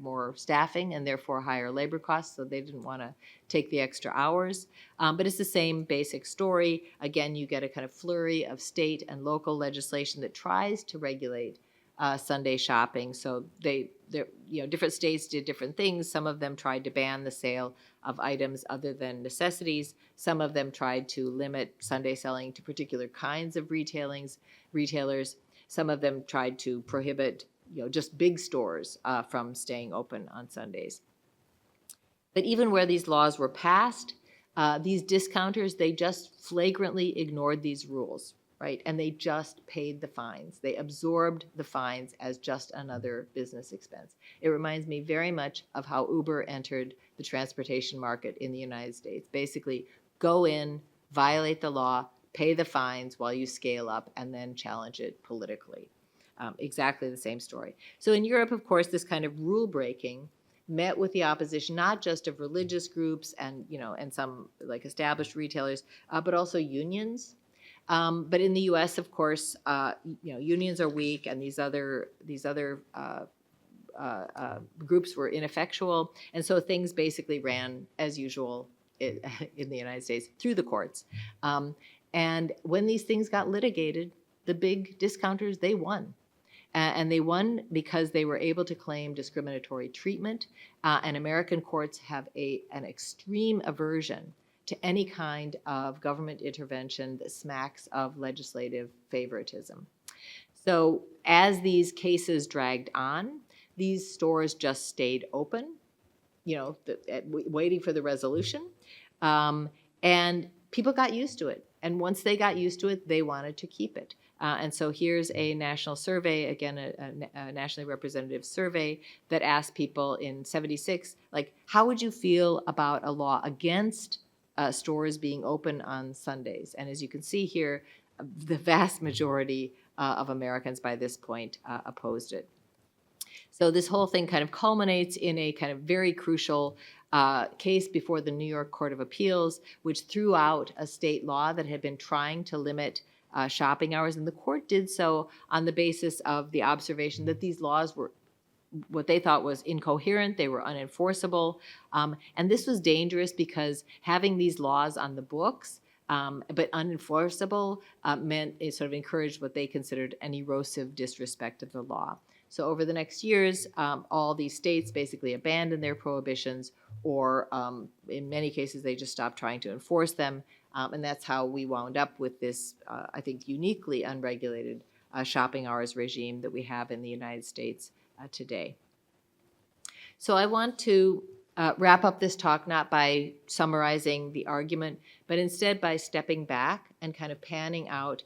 more staffing and therefore higher labor costs, so they didn't want to take the extra hours. But it's the same basic story. Again, you get a kind of flurry of state and local legislation that tries to regulate Sunday shopping. So different states did different things. Some of them tried to ban the sale of items other than necessities. Some of them tried to limit Sunday selling to particular kinds of retailers. Some of them tried to prohibit, just big stores from staying open on Sundays. But even where these laws were passed, these discounters, they just flagrantly ignored these rules. Right? And they just paid the fines. They absorbed the fines as just another business expense. It reminds me very much of how Uber entered the transportation market in the United States. Basically, go in, violate the law, pay the fines while you scale up, and then challenge it politically. Exactly the same story. So in Europe, of course, this kind of rule breaking met with the opposition, not just of religious groups and some like established retailers, but also unions. But in the U.S., of course, unions are weak, and these other groups were ineffectual, and so things basically ran as usual in the United States through the courts. And when these things got litigated, the big discounters, they won. And they won because they were able to claim discriminatory treatment, and American courts have an extreme aversion to any kind of government intervention that smacks of legislative favoritism. So as these cases dragged on, these stores just stayed open, waiting for the resolution. And people got used to it. And once they got used to it, they wanted to keep it. And so here's a national survey, again, a nationally representative survey that asked people in 76, like, how would you feel about a law against stores being open on Sundays? And as you can see here, the vast majority of Americans by this point opposed it. So this whole thing kind of culminates in a kind of very crucial case before the New York Court of Appeals, which threw out a state law that had been trying to limit shopping hours. And the court did so on the basis of the observation that these laws were what they thought was incoherent, they were unenforceable. And this was dangerous because having these laws on the books but unenforceable meant it sort of encouraged what they considered an erosive disrespect of the law. So over the next years, all these states basically abandoned their prohibitions, or in many cases, they just stopped trying to enforce them. And that's how we wound up with this, I think, uniquely unregulated shopping hours regime that we have in the United States today. So I want to wrap up this talk not by summarizing the argument, but instead by stepping back and kind of panning out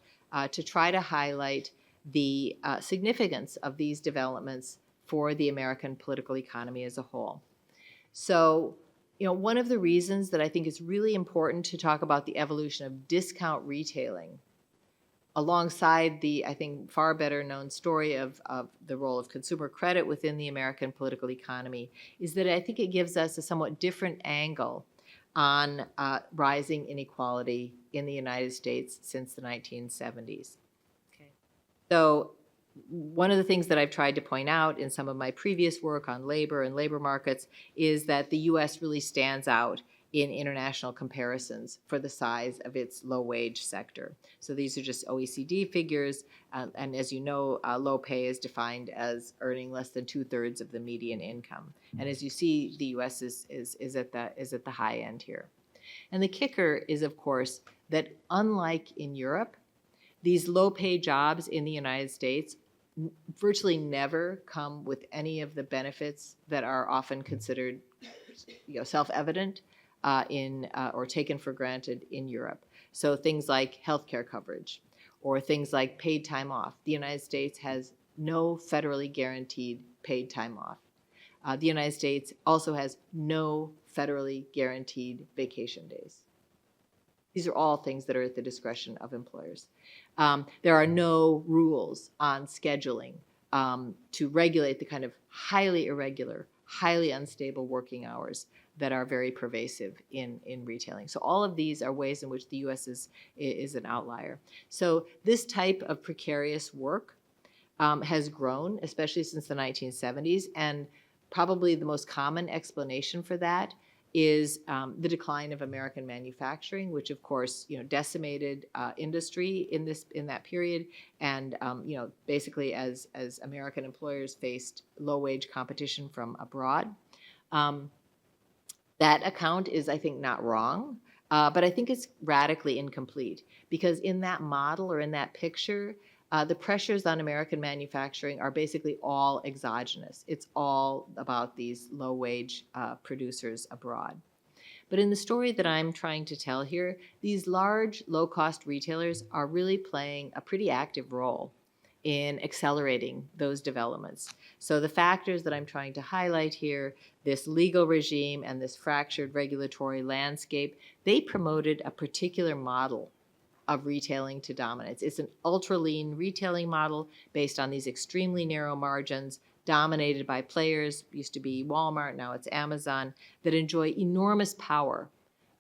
to try to highlight the significance of these developments for the American political economy as a whole. So, one of the reasons that I think it's really important to talk about the evolution of discount retailing alongside the, I think, far better known story of the role of consumer credit within the American political economy is that I think it gives us a somewhat different angle on rising inequality in the United States since the 1970s. So one of the things that I've tried to point out in some of my previous work on labor and labor markets is that the U.S. really stands out in international comparisons for the size of its low-wage sector. So these are just OECD figures, and as you know, low pay is defined as earning less than 2/3 of the median income. And as you see, the U.S. is at the high end here. And the kicker is, of course, that unlike in Europe, these low-pay jobs in the United States virtually never come with any of the benefits that are often considered, self-evident or taken for granted in Europe. So things like healthcare coverage or things like paid time off. The United States has no federally guaranteed paid time off. The United States also has no federally guaranteed vacation days. These are all things that are at the discretion of employers. There are no rules on scheduling to regulate the kind of highly irregular, highly unstable working hours that are very pervasive in retailing. So all of these are ways in which the U.S. is an outlier. So this type of precarious work has grown, especially since the 1970s, and probably the most common explanation for that is the decline of American manufacturing, which of course decimated industry in that period, and basically as American employers faced low-wage competition from abroad. That account is, I think, not wrong, but I think it's radically incomplete because in that model or in that picture, the pressures on American manufacturing are basically all exogenous. It's all about these low-wage producers abroad. But in the story that I'm trying to tell here, these large, low-cost retailers are really playing a pretty active role in accelerating those developments. So the factors that I'm trying to highlight here, this legal regime and this fractured regulatory landscape, they promoted a particular model of retailing to dominance. It's an ultra-lean retailing model based on these extremely narrow margins, dominated by players, used to be Walmart, now it's Amazon, that enjoy enormous power,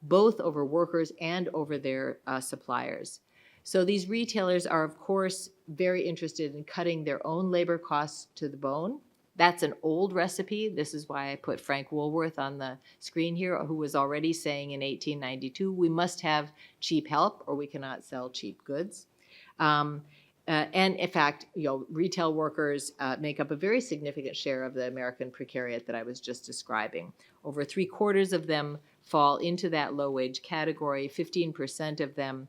both over workers and over their suppliers. So these retailers are, of course, very interested in cutting their own labor costs to the bone. That's an old recipe. This is why I put Frank Woolworth on the screen here, who was already saying in 1892, we must have cheap help or we cannot sell cheap goods. And in fact, retail workers make up a very significant share of the American precariat that I was just describing. Over 3/4 of them fall into that low-wage category. 15% of them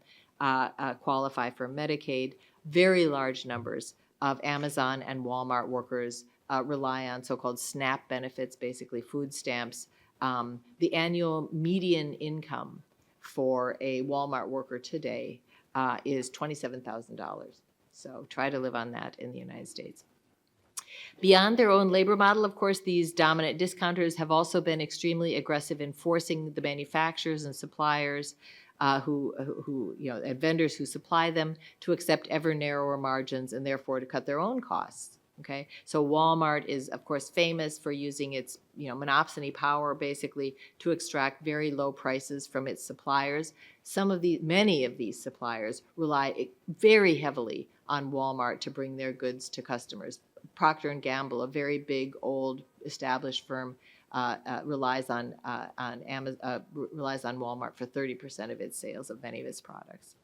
qualify for Medicaid. Very large numbers of Amazon and Walmart workers rely on so-called SNAP benefits, basically food stamps. The annual median income for a Walmart worker today is $27,000. So try to live on that in the United States. Beyond their own labor model, of course, these dominant discounters have also been extremely aggressive in forcing the manufacturers and suppliers and vendors who supply them to accept ever narrower margins and therefore to cut their own costs. Okay, so Walmart is, of course, famous for using its monopsony power basically to extract very low prices from its suppliers. Many of these suppliers rely very heavily on Walmart to bring their goods to customers. Procter & Gamble, a very big, old, established firm, relies on Walmart for 30% of its sales of many of its products.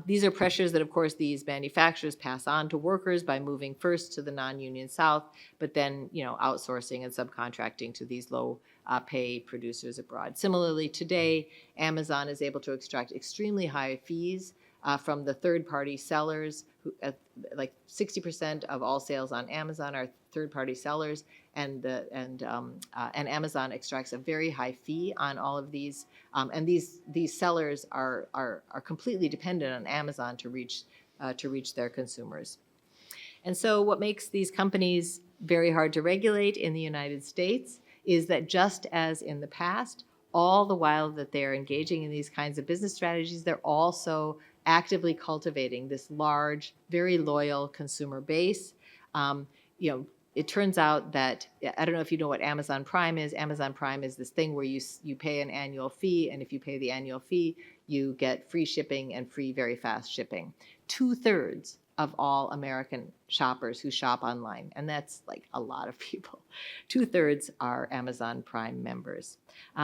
These are pressures that, of course, these manufacturers pass on to workers by moving first to the non-union South, but then, outsourcing and subcontracting to these low-pay producers abroad. Similarly, today, Amazon is able to extract extremely high fees from the third-party sellers. Like 60% of all sales on Amazon are third-party sellers, and Amazon extracts a very high fee on all of these. And these sellers are completely dependent on Amazon to reach their consumers. And so, what makes these companies very hard to regulate in the United States is that just as in the past, all the while that they're engaging in these kinds of business strategies, they're also actively cultivating this large, very loyal consumer base. It turns out that, I don't know if you know what Amazon Prime is. Amazon Prime is this thing where you pay an annual fee, and if you pay the annual fee, you get free shipping and free very fast shipping. 2/3 of all American shoppers who shop online, and that's like a lot of people. 2/3 are Amazon Prime members.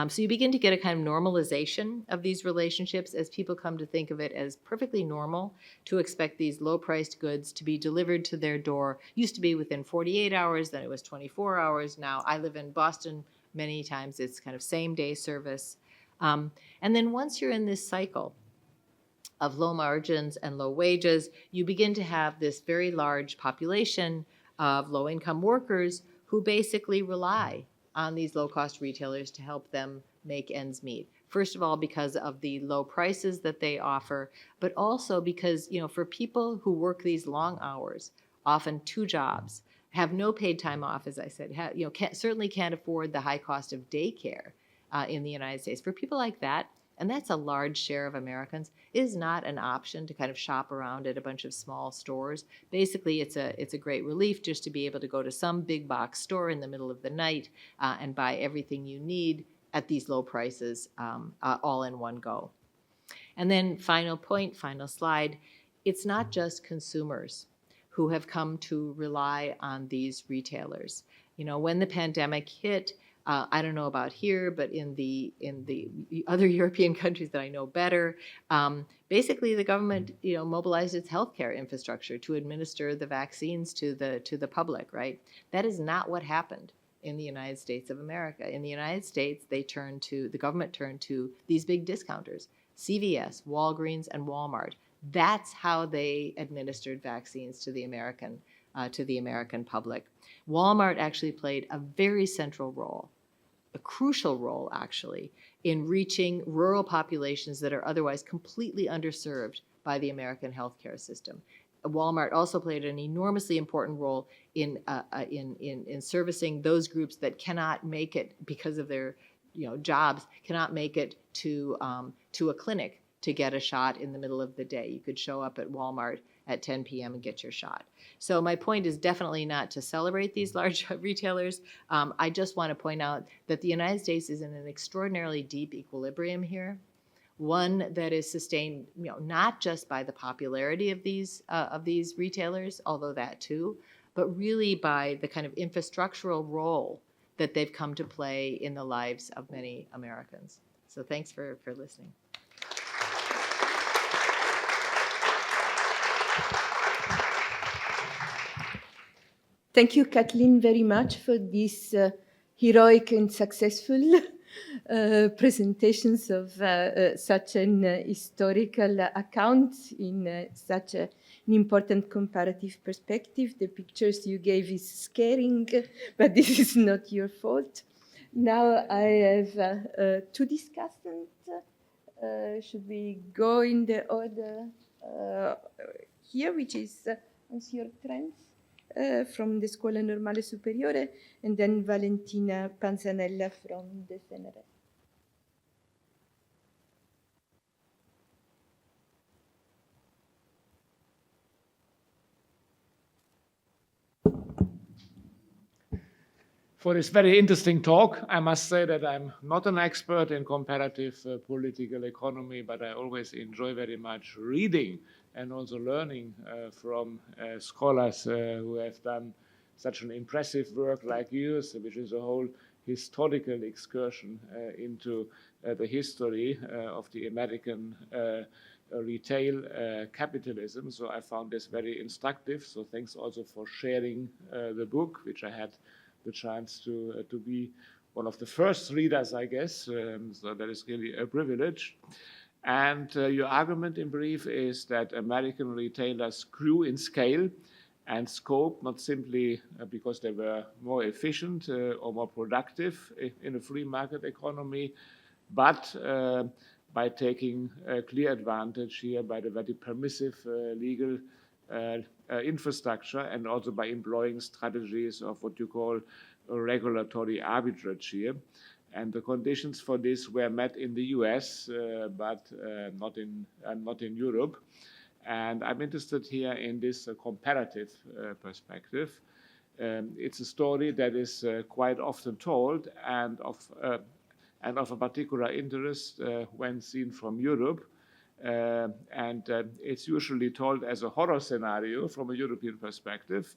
So you begin to get a kind of normalization of these relationships as people come to think of it as perfectly normal to expect these low-priced goods to be delivered to their door. Used to be within 48 hours, then it was 24 hours. Now I live in Boston. Many times it's kind of same-day service. And then once you're in this cycle of low margins and low wages, you begin to have this very large population of low-income workers who basically rely on these low-cost retailers to help them make ends meet. First of all, because of the low prices that they offer, but also because, for people who work these long hours, often 2 jobs, have no paid time off, as I said, certainly can't afford the high cost of daycare in the United States. For people like that, and that's a large share of Americans, it is not an option to kind of shop around at a bunch of small stores. Basically, it's a great relief just to be able to go to some big box store in the middle of the night and buy everything you need at these low prices all in one go. And then final slide, it's not just consumers who have come to rely on these retailers. When the pandemic hit, I don't know about here, but in the other European countries that I know better, basically the government mobilized its healthcare infrastructure to administer the vaccines to the public. Right? That is not what happened in the United States of America. In the United States, the government turned to these big discounters, CVS, Walgreens, and Walmart. That's how they administered vaccines to the American public. Walmart actually played a very central role, a crucial role actually, in reaching rural populations that are otherwise completely underserved by the American healthcare system. Walmart also played an enormously important role in servicing those groups that cannot make it because of their jobs, cannot make it to a clinic to get a shot in the middle of the day. You could show up at Walmart at 10 p.m. and get your shot. So my point is definitely not to celebrate these large retailers. I just want to point out that the United States is in an extraordinarily deep equilibrium here, one that is sustained, not just by the popularity of these retailers, although that too, but really by the kind of infrastructural role that they've come to play in the lives of many Americans. So thanks for listening. Thank you, Kathleen, very much for these heroic and successful presentations of such an historical account in such an important comparative perspective. The pictures you gave is scaring, but this is not your fault. Now I have two discussants. Should we go in the order here, which is Hans-Jörg Trenz from the Scuola Normale Superiore, and then Valentina Pansanella from the CNR. For this very interesting talk. I must say that I'm not an expert in comparative political economy, but I always enjoy very much reading and also learning from scholars who have done such an impressive work like yours, which is a whole historical excursion into the history of the American retail capitalism. So I found this very instructive. So thanks also for sharing the book, which I had the chance to be one of the first readers, I guess. So that is really a privilege. And your argument in brief is that American retailers grew in scale and scope, not simply because they were more efficient or more productive in a free market economy, but by taking clear advantage here by the very permissive legal infrastructure, and also by employing strategies of what you call regulatory arbitrage here. And the conditions for this were met in the US, but not in Europe. And I'm interested here in this comparative perspective. It's a story that is quite often told and of a particular interest when seen from Europe. It's usually told as a horror scenario from a European perspective.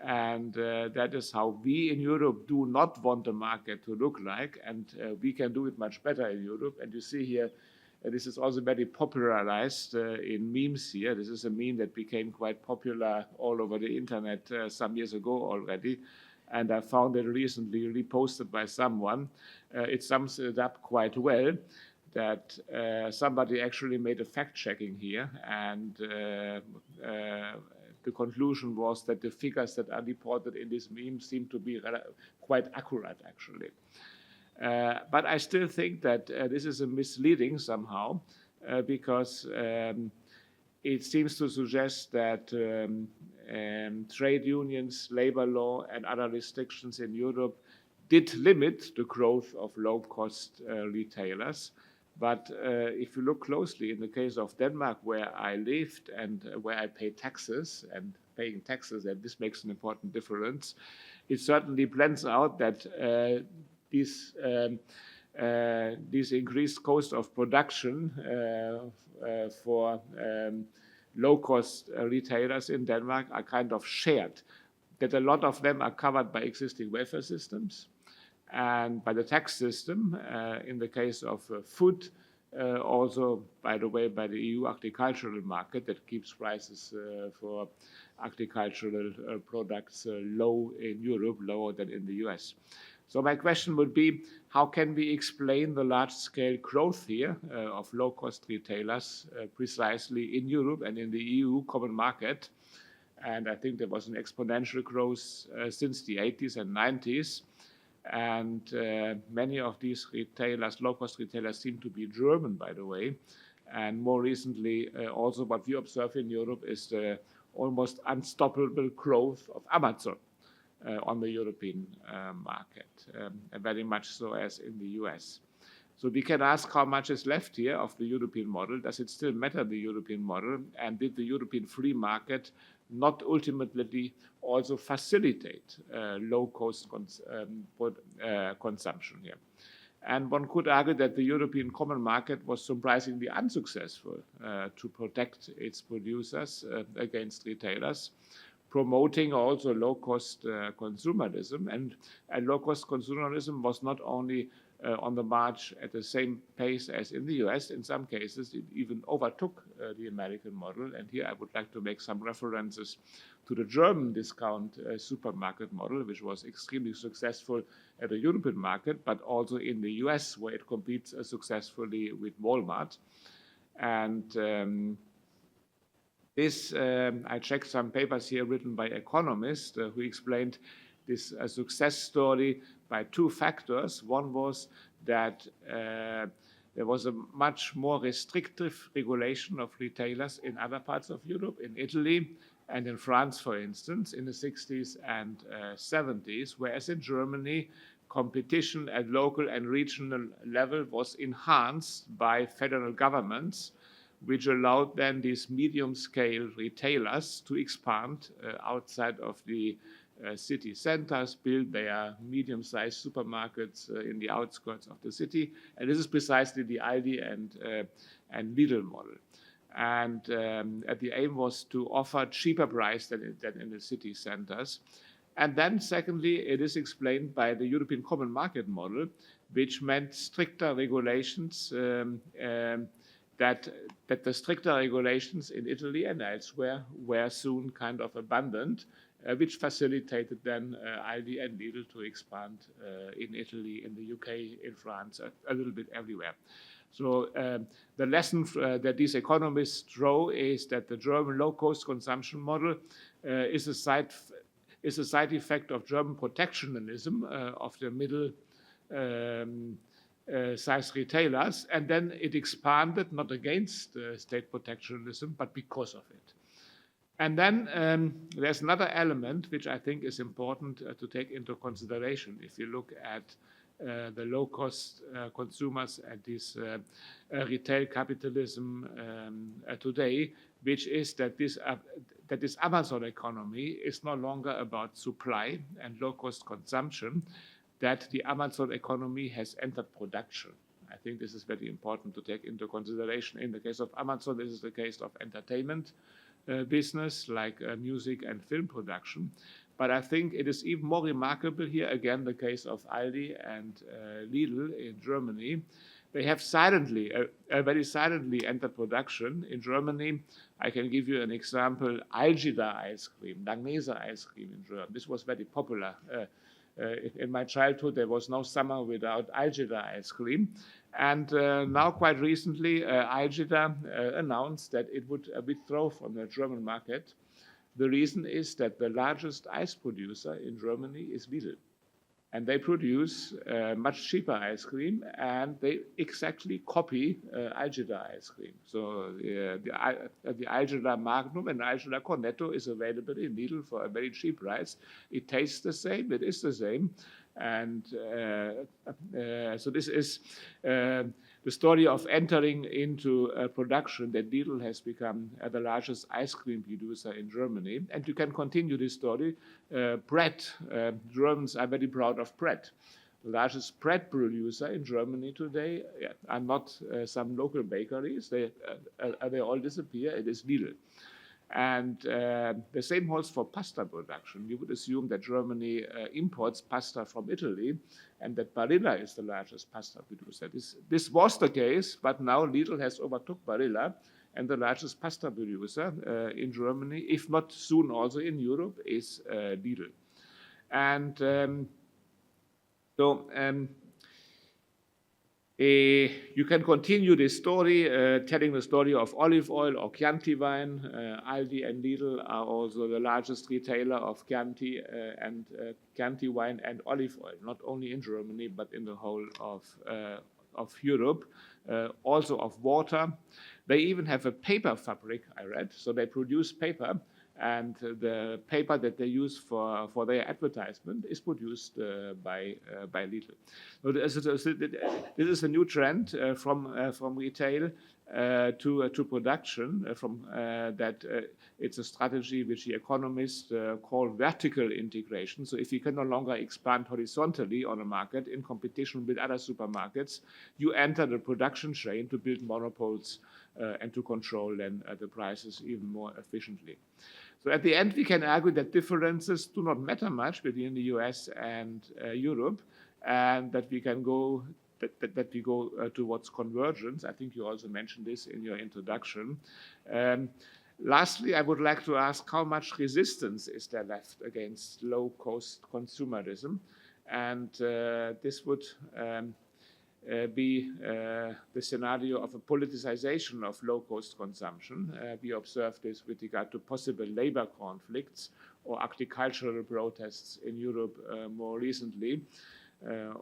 And that is how we in Europe do not want the market to look like. And we can do it much better in Europe. And you see here, this is also very popularized in memes here. This is a meme that became quite popular all over the internet some years ago already. And I found it recently reposted by someone. It sums it up quite well, that somebody actually made a fact-checking here, and the conclusion was that the figures that are reported in this meme seem to be quite accurate, actually. But I still think that this is a misleading somehow, because it seems to suggest that trade unions, labor law, and other restrictions in Europe did limit the growth of low-cost retailers. But if you look closely, in the case of Denmark, where I lived and where I pay taxes, and paying taxes, and this makes an important difference, it certainly blends out that this increased cost of production for low-cost retailers in Denmark are kind of shared, that a lot of them are covered by existing welfare systems and by the tax system, in the case of food, also, by the way, by the EU agricultural market that keeps prices for agricultural products low in Europe, lower than in the US. So my question would be, how can we explain the large-scale growth here of low-cost retailers precisely in Europe and in the EU common market? And I think there was an exponential growth since the 80s and 90s. And many of these retailers, low-cost retailers, seem to be German, by the way. And more recently, also what we observe in Europe is the almost unstoppable growth of Amazon on the European market, and very much so as in the US. So we can ask how much is left here of the European model. Does it still matter, the European model? And did the European free market not ultimately also facilitate low-cost consumption here? And one could argue that the European common market was surprisingly unsuccessful to protect its producers against retailers, promoting also low-cost consumerism. And low-cost consumerism was not only on the march at the same pace as in the US. In some cases, it even overtook the American model. And here I would like to make some references to the German discount supermarket model, which was extremely successful at the European market, but also in the US, where it competes successfully with Walmart. And I checked some papers here written by economists who explained this success story by two factors. One was that there was a much more restrictive regulation of retailers in other parts of Europe, in Italy and in France, for instance, in the 60s and 70s, whereas in Germany, competition at local and regional level was enhanced by federal governments, which allowed then these medium-scale retailers to expand outside of the city centers, build their medium-sized supermarkets in the outskirts of the city. And this is precisely the Aldi and Lidl model. And the aim was to offer cheaper price than in the city centers. And then secondly, it is explained by the European Common Market model, which meant stricter regulations that the stricter regulations in Italy and elsewhere were soon kind of abandoned, which facilitated then Aldi and Lidl to expand in Italy, in the UK, in France, a little bit everywhere. So the lesson that these economists draw is that the German low-cost consumption model is a side effect of German protectionism of the middle size retailers, and then it expanded not against state protectionism, but because of it. And then there's another element which I think is important to take into consideration if you look at the low-cost consumers and this retail capitalism today, which is that this Amazon economy is no longer about supply and low-cost consumption, that the Amazon economy has entered production. I think this is very important to take into consideration. In the case of Amazon, this is the case of entertainment business, like music and film production. But I think it is even more remarkable here, again, the case of Aldi and Lidl in Germany. They have very silently entered production. In Germany, I can give you an example, Algida ice cream, Langnese ice cream in Germany. This was very popular. In my childhood, there was no summer without Algida ice cream. And now, quite recently, Algida announced that it would withdraw from the German market. The reason is that the largest ice producer in Germany is Lidl. And they produce much cheaper ice cream, and they exactly copy Algida ice cream. So the Algida Magnum and Algida Cornetto is available in Lidl for a very cheap price. It tastes the same, it is the same. And so this is the story of entering into production, that Lidl has become the largest ice cream producer in Germany. And you can continue this story. Bread, Germans are very proud of bread. The largest bread producer in Germany today are not some local bakeries. They all disappear. It is Lidl. And the same holds for pasta production. You would assume that Germany imports pasta from Italy, and that Barilla is the largest pasta producer. This was the case, but now Lidl has overtook Barilla, and the largest pasta producer in Germany, if not soon also in Europe, is Lidl. And you can continue this story, telling the story of olive oil or Chianti wine. Aldi and Lidl are also the largest retailer of Chianti and Chianti wine and olive oil, not only in Germany, but in the whole of Europe, also of water. They even have a paper fabric, I read, so they produce paper. And the paper that they use for their advertisement is produced by Lidl. So this is a new trend from retail to production. It's a strategy which the economists call vertical integration. So if you can no longer expand horizontally on a market in competition with other supermarkets, you enter the production chain to build monopoles and to control then the prices even more efficiently. So at the end, we can argue that differences do not matter much between the US and Europe, and that we can go that we go towards convergence. I think you also mentioned this in your introduction. Lastly, I would like to ask how much resistance is there left against low-cost consumerism? And this would be the scenario of a politicization of low-cost consumption. We observed this with regard to possible labor conflicts or agricultural protests in Europe more recently,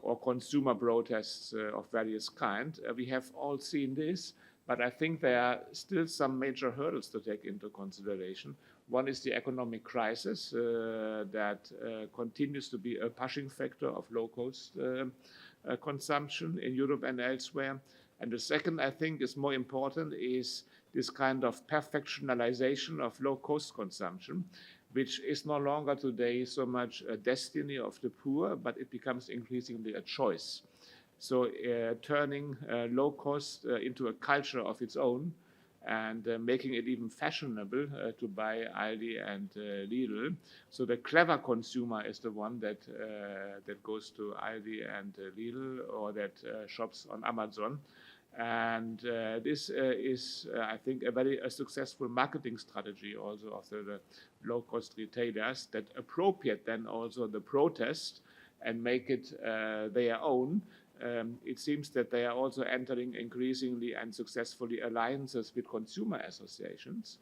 or consumer protests of various kinds. We have all seen this, but I think there are still some major hurdles to take into consideration. One is the economic crisis that continues to be a pushing factor of low-cost consumption in Europe and elsewhere. And the second, I think, is more important, is this kind of perfectionalization of low-cost consumption, which is no longer today so much a destiny of the poor, but it becomes increasingly a choice. So turning low cost into a culture of its own, and making it even fashionable to buy Aldi and Lidl. So the clever consumer is the one that goes to Aldi and Lidl, or that shops on Amazon. And this is, I think, a very successful marketing strategy also of the low-cost retailers, that appropriate then also the protest and make it their own. It seems that they are also entering increasingly and successfully alliances with consumer associations.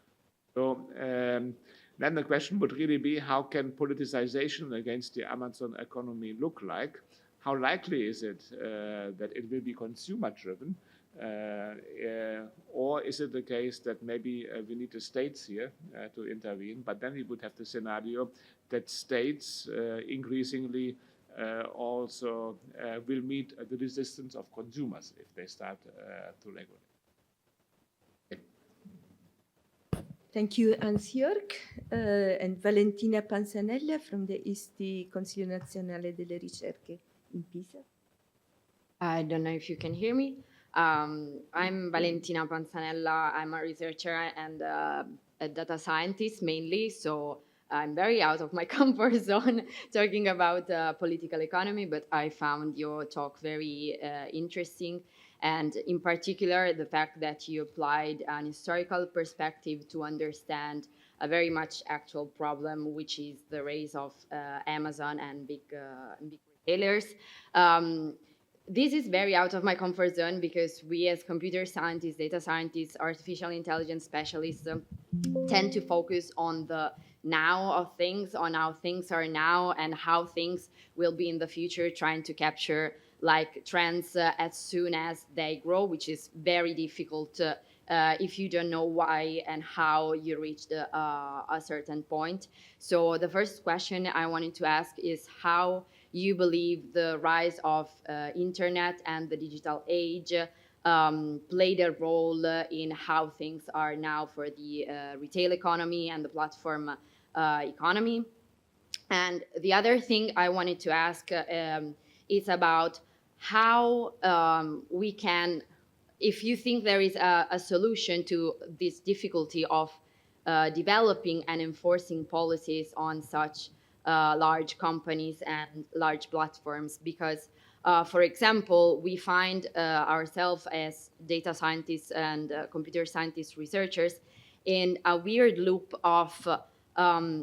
So then the question would really be, how can politicization against the Amazon economy look like? How likely is it that it will be consumer-driven? Or is it the case that maybe we need the states here to intervene, but then we would have the scenario that states increasingly also will meet the resistance of consumers if they start to regulate. Thank you, Hans-Jörg, and Valentina Pansanella from the ISTI, Consiglio Nazionale delle Ricerche in Pisa. I don't know if you can hear me. I'm Valentina Pansanella. I'm a researcher and a data scientist mainly, so I'm very out of my comfort zone talking about political economy, but I found your talk very interesting, and in particular the fact that you applied an historical perspective to understand a very much actual problem, which is the rise of Amazon and big retailers. This is very out of my comfort zone because we as computer scientists, data scientists, artificial intelligence specialists tend to focus on the now of things, on how things are now and how things will be in the future, trying to capture like trends as soon as they grow, which is very difficult if you don't know why and how you reached a certain point. So the first question I wanted to ask is how you believe the rise of internet and the digital age played a role in how things are now for the retail economy and the platform economy. And the other thing I wanted to ask is about how we can, if you think there is a solution to this difficulty of developing and enforcing policies on such large companies and large platforms, because for example, we find ourselves as data scientists and computer scientist researchers in a weird loop of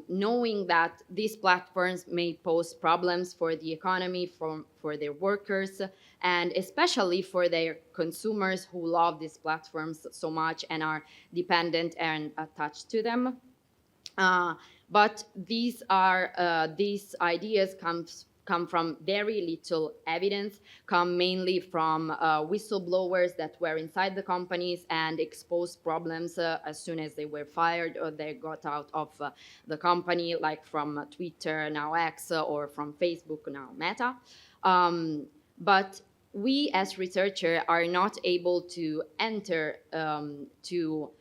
knowing that these platforms may pose problems for the economy, for their workers, and especially for their consumers who love these platforms so much and are dependent and attached to them. But these ideas come from very little evidence, come mainly from whistleblowers that were inside the companies and exposed problems as soon as they were fired or they got out of the company, like from Twitter, now X, or from Facebook, now Meta. But we as researchers are not able to enter to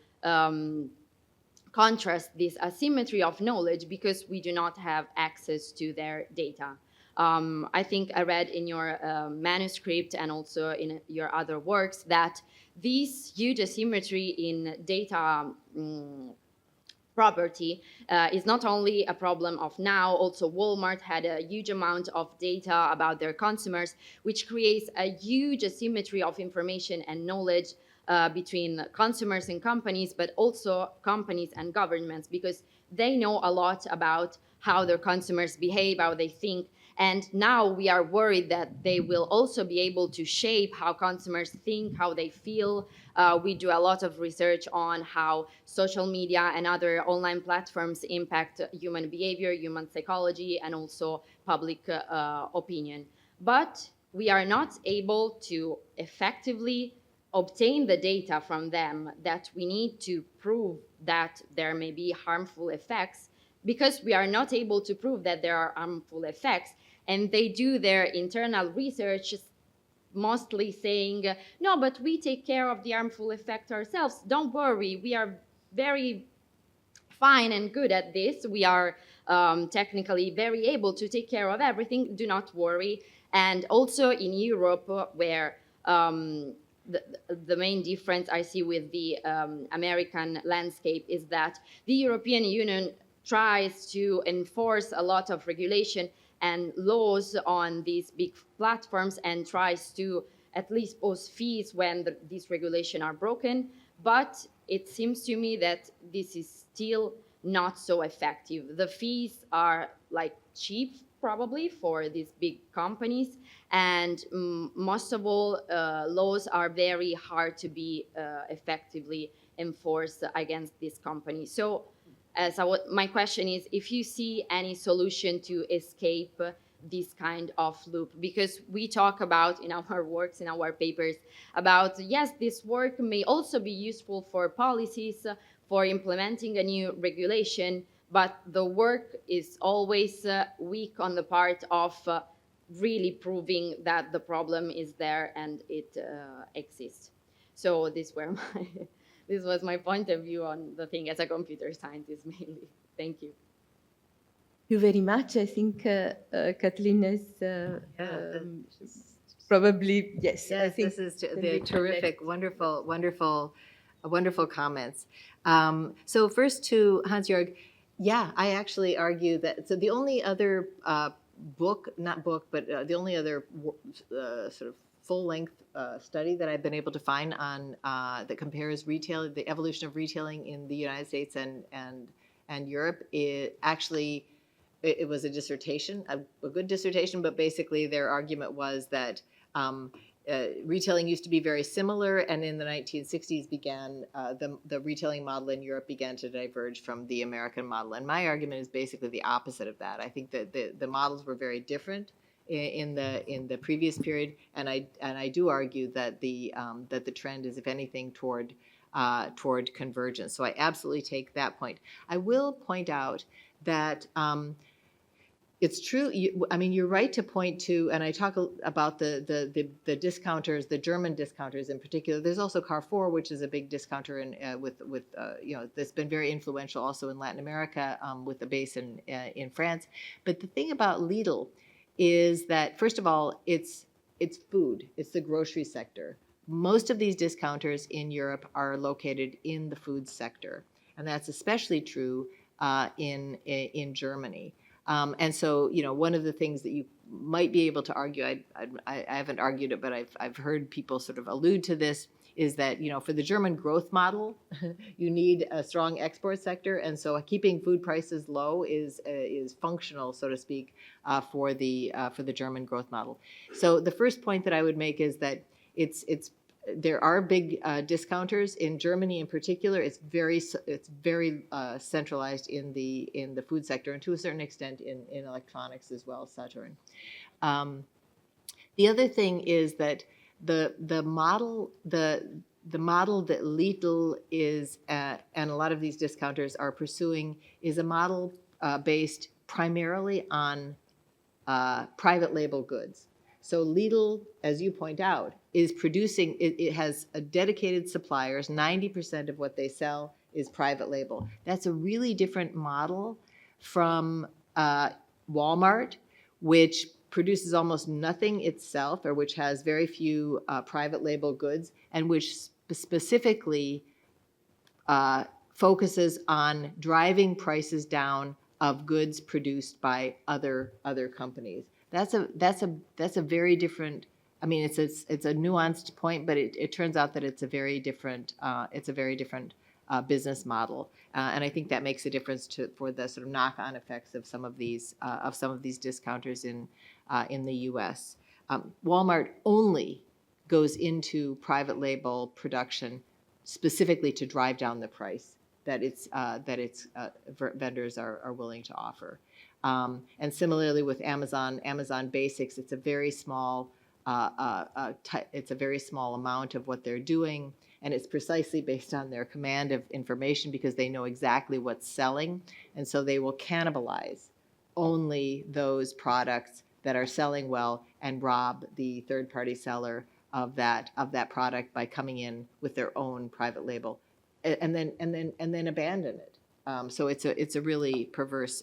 contrast this asymmetry of knowledge because we do not have access to their data. I think I read in your manuscript and also in your other works that this huge asymmetry in data property is not only a problem of now. Also, Walmart had a huge amount of data about their consumers, which creates a huge asymmetry of information and knowledge between consumers and companies, but also companies and governments, because they know a lot about how their consumers behave, how they think. And now we are worried that they will also be able to shape how consumers think, how they feel. We do a lot of research on how social media and other online platforms impact human behavior, human psychology, and also public opinion. But we are not able to effectively obtain the data from them that we need to prove that there may be harmful effects, because we are not able to prove that there are harmful effects. And they do their internal research mostly saying, no, but we take care of the harmful effect ourselves. Don't worry, we are very fine and good at this. We are technically very able to take care of everything. Do not worry. And also in Europe, where the main difference I see with the American landscape is that the European Union tries to enforce a lot of regulation and laws on these big platforms and tries to at least pose fees when these regulations are broken. But it seems to me that this is still not so effective. The fees are like cheap probably for these big companies, and most of all, laws are very hard to be effectively enforced against these companies. So my question is if you see any solution to escape this kind of loop, because we talk about in our works, in our papers, about, yes, this work may also be useful for policies, for implementing a new regulation, but the work is always weak on the part of really proving that the problem is there and it exists. So this was my point of view on the thing as a computer scientist mainly. Thank you. Thank you very much. I think Kathleen is probably, yes. Yes, I think this is the terrific, wonderful comments. So first to Hans-Jörg, yeah, I actually argue that, so the only other the only other sort of full-length study that I've been able to find on that compares the evolution of retailing in the United States and Europe, it was a dissertation, a good dissertation, but basically their argument was that retailing used to be very similar, and in the 1960s began the retailing model in Europe began to diverge from the American model. And my argument is basically the opposite of that. I think that the models were very different in the previous period, and I do argue that the trend is, if anything, toward convergence. So I absolutely take that point. I will point out that it's true. You're right to point to, and I talk about the discounters, the German discounters in particular. There's also Carrefour, which is a big discounter, and that's been very influential also in Latin America, with a base in France. But the thing about Lidl is that, first of all, it's food. It's the grocery sector. Most of these discounters in Europe are located in the food sector, and that's especially true in Germany. And so, one of the things that you might be able to argue, I haven't argued it, but I've heard people sort of allude to this, is that, for the German growth model, you need a strong export sector. And so keeping food prices low is functional, so to speak, for the German growth model. So the first point that I would make is that there are big discounters in Germany in particular. It's very centralized in the food sector, and to a certain extent in electronics as well, Saturn. The other thing is that the model that Lidl is and a lot of these discounters are pursuing is a model based primarily on private label goods. So Lidl, as you point out, is producing, it has a dedicated suppliers. 90% of what they sell is private label. That's a really different model from Walmart, which produces almost nothing itself, or which has very few private label goods, and which specifically focuses on driving prices down of goods produced by other companies. That's a very different. I mean, it's a nuanced point, but it turns out that it's a very different business model, and I think that makes a difference for the sort of knock-on effects of some of these discounters in the U.S. Walmart only goes into private label production specifically to drive down the price that its vendors are willing to offer. And similarly with Amazon Basics, it's a very small amount of what they're doing, and it's precisely based on their command of information because they know exactly what's selling, and so they will cannibalize only those products that are selling well and rob the third-party seller of that product by coming in with their own private label, and then abandon it. So it's a really perverse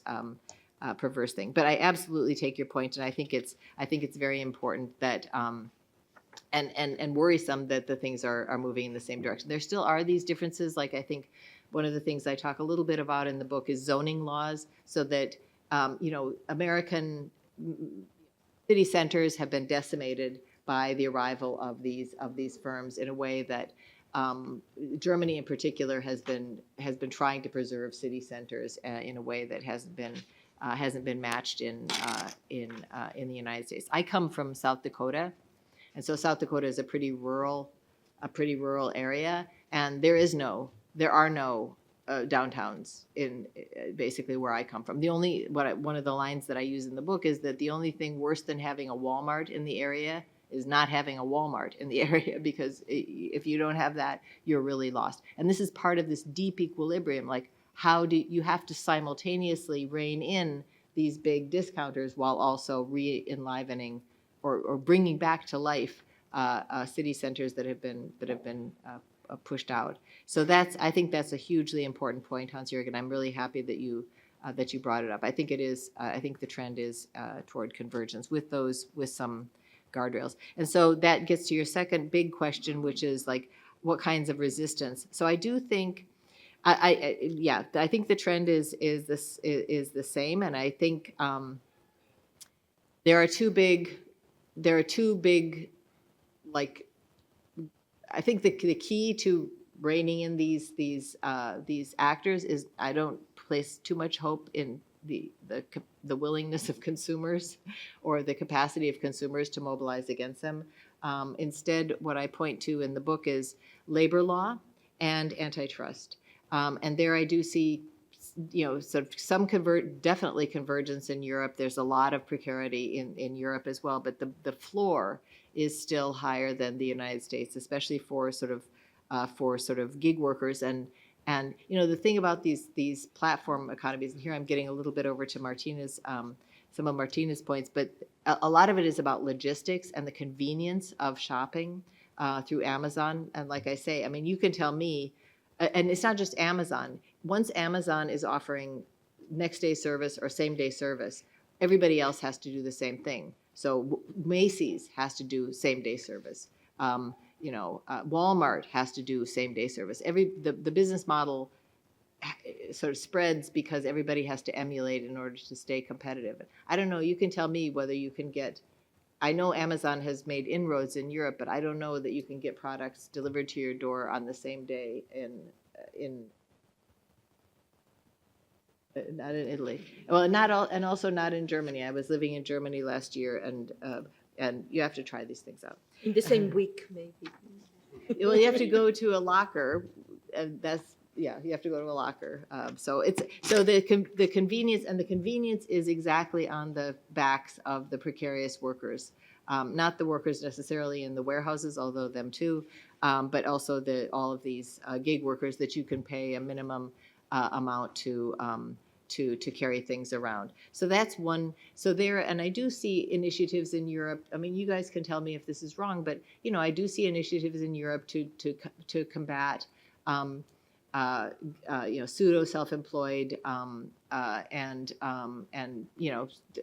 thing. But I absolutely take your point, and I think it's very important that and worrisome that the things are moving in the same direction. There still are these differences. Like I think one of the things I talk a little bit about in the book is zoning laws, so that American city centers have been decimated by the arrival of these firms in a way that Germany in particular has been trying to preserve city centers in a way that hasn't been matched in the United States. I come from South Dakota, and so South Dakota is a pretty rural area, and there are no downtowns in basically where I come from. One of the lines that I use in the book is that the only thing worse than having a Walmart in the area is not having a Walmart in the area, because if you don't have that, you're really lost. And this is part of this deep equilibrium. Like, how do you have to simultaneously rein in these big discounters while also re-enlivening or bringing back to life city centers that have been pushed out. So I think that's a hugely important point, Hans-Jörg, and I'm really happy that you brought it up. I think it is. I think the trend is toward convergence with some guardrails. And so that gets to your second big question, which is like, what kinds of resistance? So I do think, I think the trend is the same, and I think there are two big, like, I think the key to reining in these actors is I don't place too much hope in the willingness of consumers or the capacity of consumers to mobilize against them. Instead, what I point to in the book is labor law and antitrust. And there I do see, sort of some definitely convergence in Europe. There's a lot of precarity in Europe as well, but the floor is still higher than the United States, especially for sort of gig workers. And the thing about these platform economies, and here I'm getting a little bit over to Martina's some of Martina's points, but a lot of it is about logistics and the convenience of shopping through Amazon. And like I say, I mean, you can tell me, and it's not just Amazon. Once Amazon is offering next day service or same day service, everybody else has to do the same thing. So Macy's has to do same day service. Walmart has to do same day service. The business model sort of spreads because everybody has to emulate in order to stay competitive. I don't know. You can tell me whether you can get. I know Amazon has made inroads in Europe, but I don't know that you can get products delivered to your door on the same day not in Italy. Well, and also not in Germany. I was living in Germany last year, and you have to try these things out. In the same week, maybe. Well, you have to go to a locker, and you have to go to a locker. So the convenience, and the convenience is exactly on the backs of the precarious workers, not the workers necessarily in the warehouses, although them too, but also all of these gig workers that you can pay a minimum amount to carry things around. So that's one. So and I do see initiatives in Europe. I mean, you guys can tell me if this is wrong, but I do see initiatives in Europe to combat pseudo self-employed and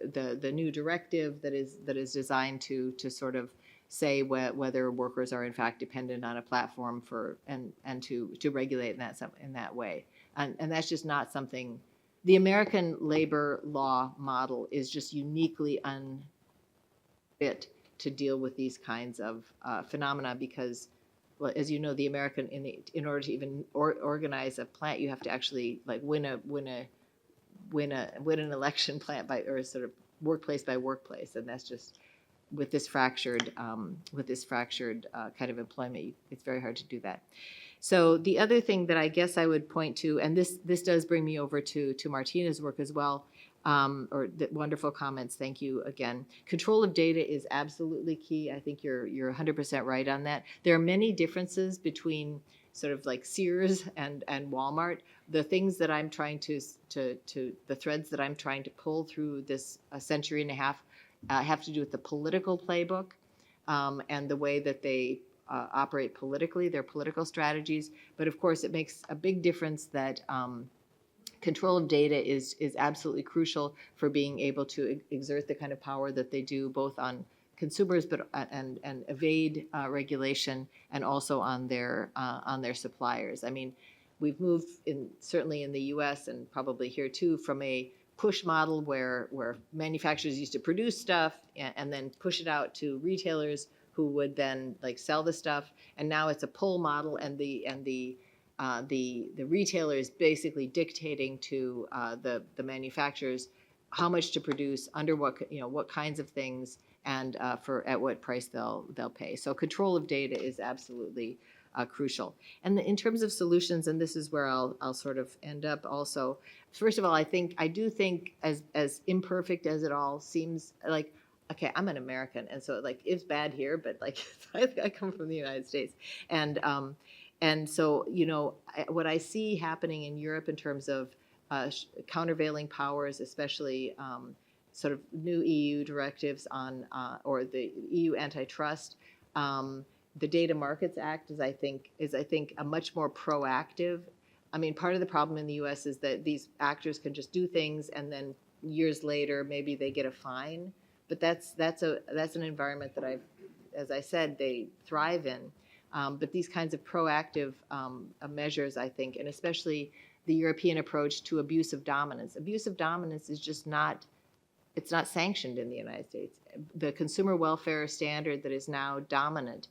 the new directive that is designed to sort of say whether workers are in fact dependent on a platform and to regulate in that way. And that's just not something, the American labor law model is just uniquely unfit to deal with these kinds of phenomena because, well, as you know, the American, in order to even organize a plant, you have to actually like win an election plant by, or sort of workplace by workplace, and that's just with this fractured kind of employment, it's very hard to do that. So the other thing that I guess I would point to, and this does bring me over to Martina's work as well, or the wonderful comments. Thank you again. Control of data is absolutely key. I think you're 100% right on that. There are many differences between sort of like Sears and Walmart. The things that I'm trying to the threads that I'm trying to pull through this century and a half have to do with the political playbook and the way that they operate politically, their political strategies. But of course, it makes a big difference that control of data is absolutely crucial for being able to exert the kind of power that they do, both on consumers, but and evade regulation, and also on their suppliers. I mean, we've moved certainly in the U.S. and probably here too from a push model where manufacturers used to produce stuff and then push it out to retailers who would then like sell the stuff, and now it's a pull model, and the retailer is basically dictating to the manufacturers how much to produce, under what kinds of things, and at what price they'll pay. So control of data is absolutely crucial. And in terms of solutions, and this is where I'll sort of end up also. First of all, I do think as imperfect as it all seems, like, okay, I'm an American, and so like it's bad here, but like I come from the United States, and so what I see happening in Europe in terms of countervailing powers, especially sort of new EU directives on or the EU antitrust. The Data Markets Act is I think a much more proactive. I mean, part of the problem in the U.S. is that these actors can just do things, and then years later maybe they get a fine. But that's an environment that as I said, they thrive in. But these kinds of proactive measures, I think, and especially the European approach to abuse of dominance. Abuse of dominance is just not. It's not sanctioned in the United States. The consumer welfare standard that is now dominant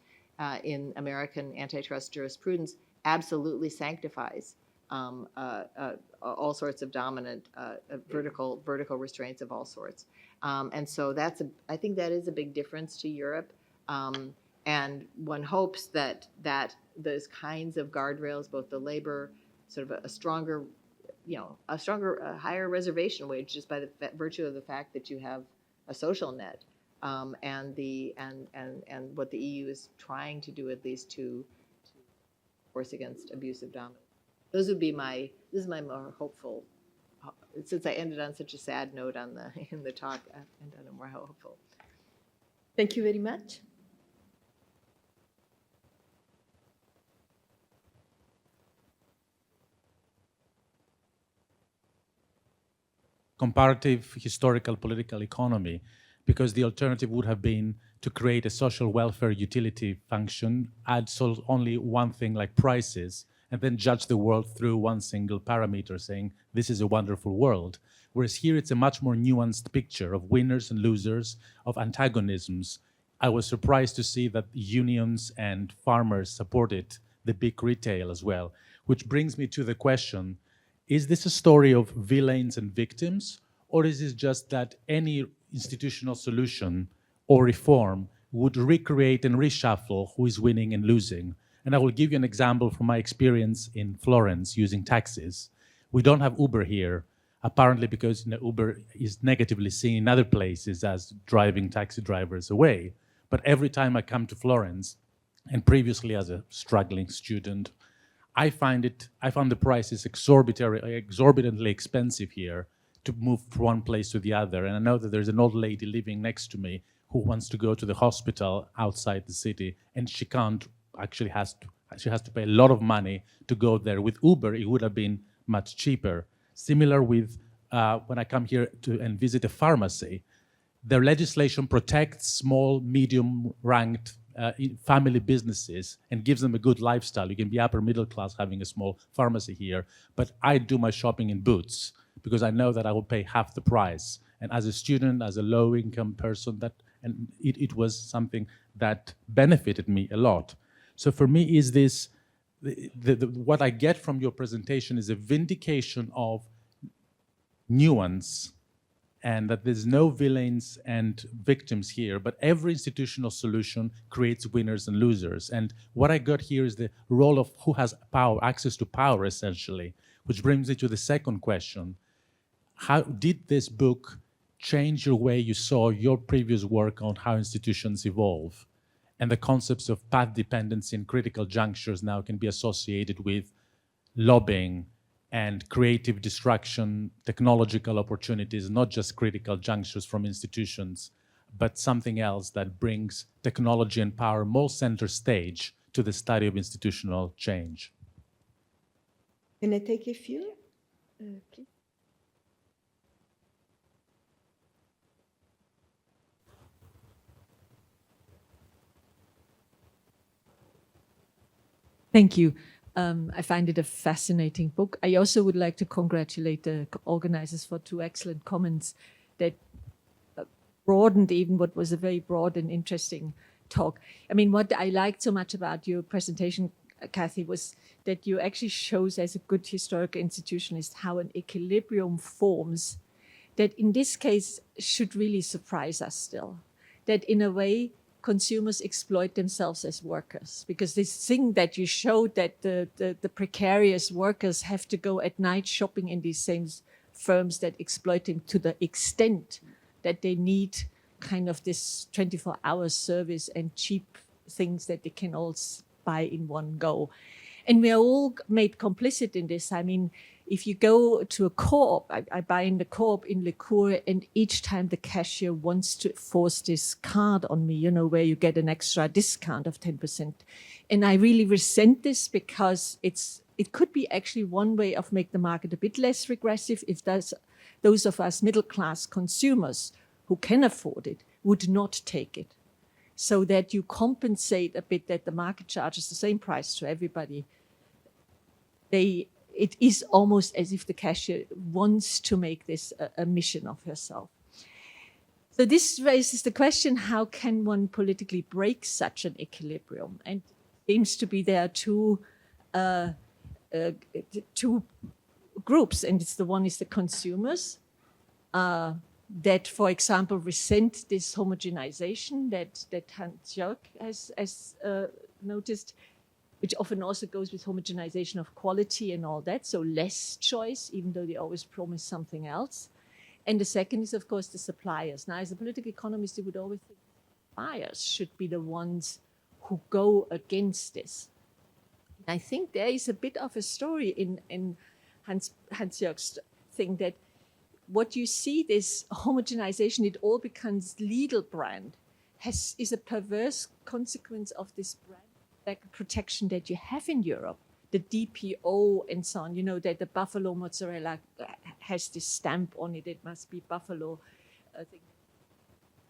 in American antitrust jurisprudence absolutely sanctifies all sorts of dominant vertical restraints of all sorts. And so I think that is a big difference to Europe. And one hopes that those kinds of guardrails, both the labor, sort of a higher reservation wage, just by the virtue of the fact that you have a social net, and what the EU is trying to do, at least to force against abuse of dominance. This is my more hopeful. Since I ended on such a sad note in the talk, I end on a more hopeful. Thank you very much. Comparative historical political economy, because the alternative would have been to create a social welfare utility function, add only one thing like prices, and then judge the world through one single parameter, saying this is a wonderful world. Whereas here it's a much more nuanced picture of winners and losers, of antagonisms. I was surprised to see that unions and farmers supported the big retail as well, which brings me to the question, is this a story of villains and victims, or is it just that any institutional solution or reform would recreate and reshuffle who is winning and losing? And I will give you an example from my experience in Florence using taxis. We don't have Uber here, apparently because Uber is negatively seen in other places as driving taxi drivers away. But every time I come to Florence, and previously as a struggling student, I found the prices exorbitantly expensive here to move from one place to the other. And I know that there's an old lady living next to me who wants to go to the hospital outside the city, and she can't, actually she has to pay a lot of money to go there. With Uber, it would have been much cheaper. Similar with when I come here and visit a pharmacy, their legislation protects small, medium-ranked family businesses and gives them a good lifestyle. You can be upper middle class having a small pharmacy here, but I do my shopping in Boots because I know that I will pay half the price. And as a student, as a low-income person, it was something that benefited me a lot. So for me, is this what I get from your presentation is a vindication of nuance, and that there's no villains and victims here, but every institutional solution creates winners and losers. And what I got here is the role of who has power, access to power, essentially, which brings me to the second question. How did this book change your way you saw your previous work on how institutions evolve? And the concepts of path dependency and critical junctures now can be associated with lobbying and creative destruction, technological opportunities, not just critical junctures from institutions, but something else that brings technology and power more center stage to the study of institutional change. Can I take a few, please? Thank you. I find it a fascinating book. I also would like to congratulate the organizers for 2 excellent comments that broadened even what was a very broad and interesting talk. I mean, what I liked so much about your presentation, Kathy, was that you actually shows as a good historical institutionalist how an equilibrium forms that in this case should really surprise us still. That in a way, consumers exploit themselves as workers, because this thing that you showed that the precarious workers have to go at night shopping in these same firms that exploit them to the extent that they need kind of this 24-hour service and cheap things that they can all buy in one go. And we are all made complicit in this. I mean, if you go to a co-op, I buy in the co-op in Licour, and each time the cashier wants to force this card on me, you know, where you get an extra discount of 10%. And I really resent this because it could be actually one way of make the market a bit less regressive if those of us middle-class consumers who can afford it would not take it, so that you compensate a bit that the market charges the same price to everybody. It is almost as if the cashier wants to make this a mission of herself. So this raises the question, how can one politically break such an equilibrium? And it seems to be there are two groups, and it's the one is the consumers that, for example, resent this homogenization that Hans-Jörg has noticed, which often also goes with homogenization of quality and all that, so less choice, even though they always promise something else. And the second is, of course, the suppliers. Now, as a political economist, you would always think suppliers should be the ones who go against this. And I think there is a bit of a story in Hans-Jörg's thing that what you see, this homogenization, it all becomes Lidl brand, is a perverse consequence of this brand protection that you have in Europe, the DPO and so on, you know, that the buffalo mozzarella has this stamp on it, it must be buffalo. I think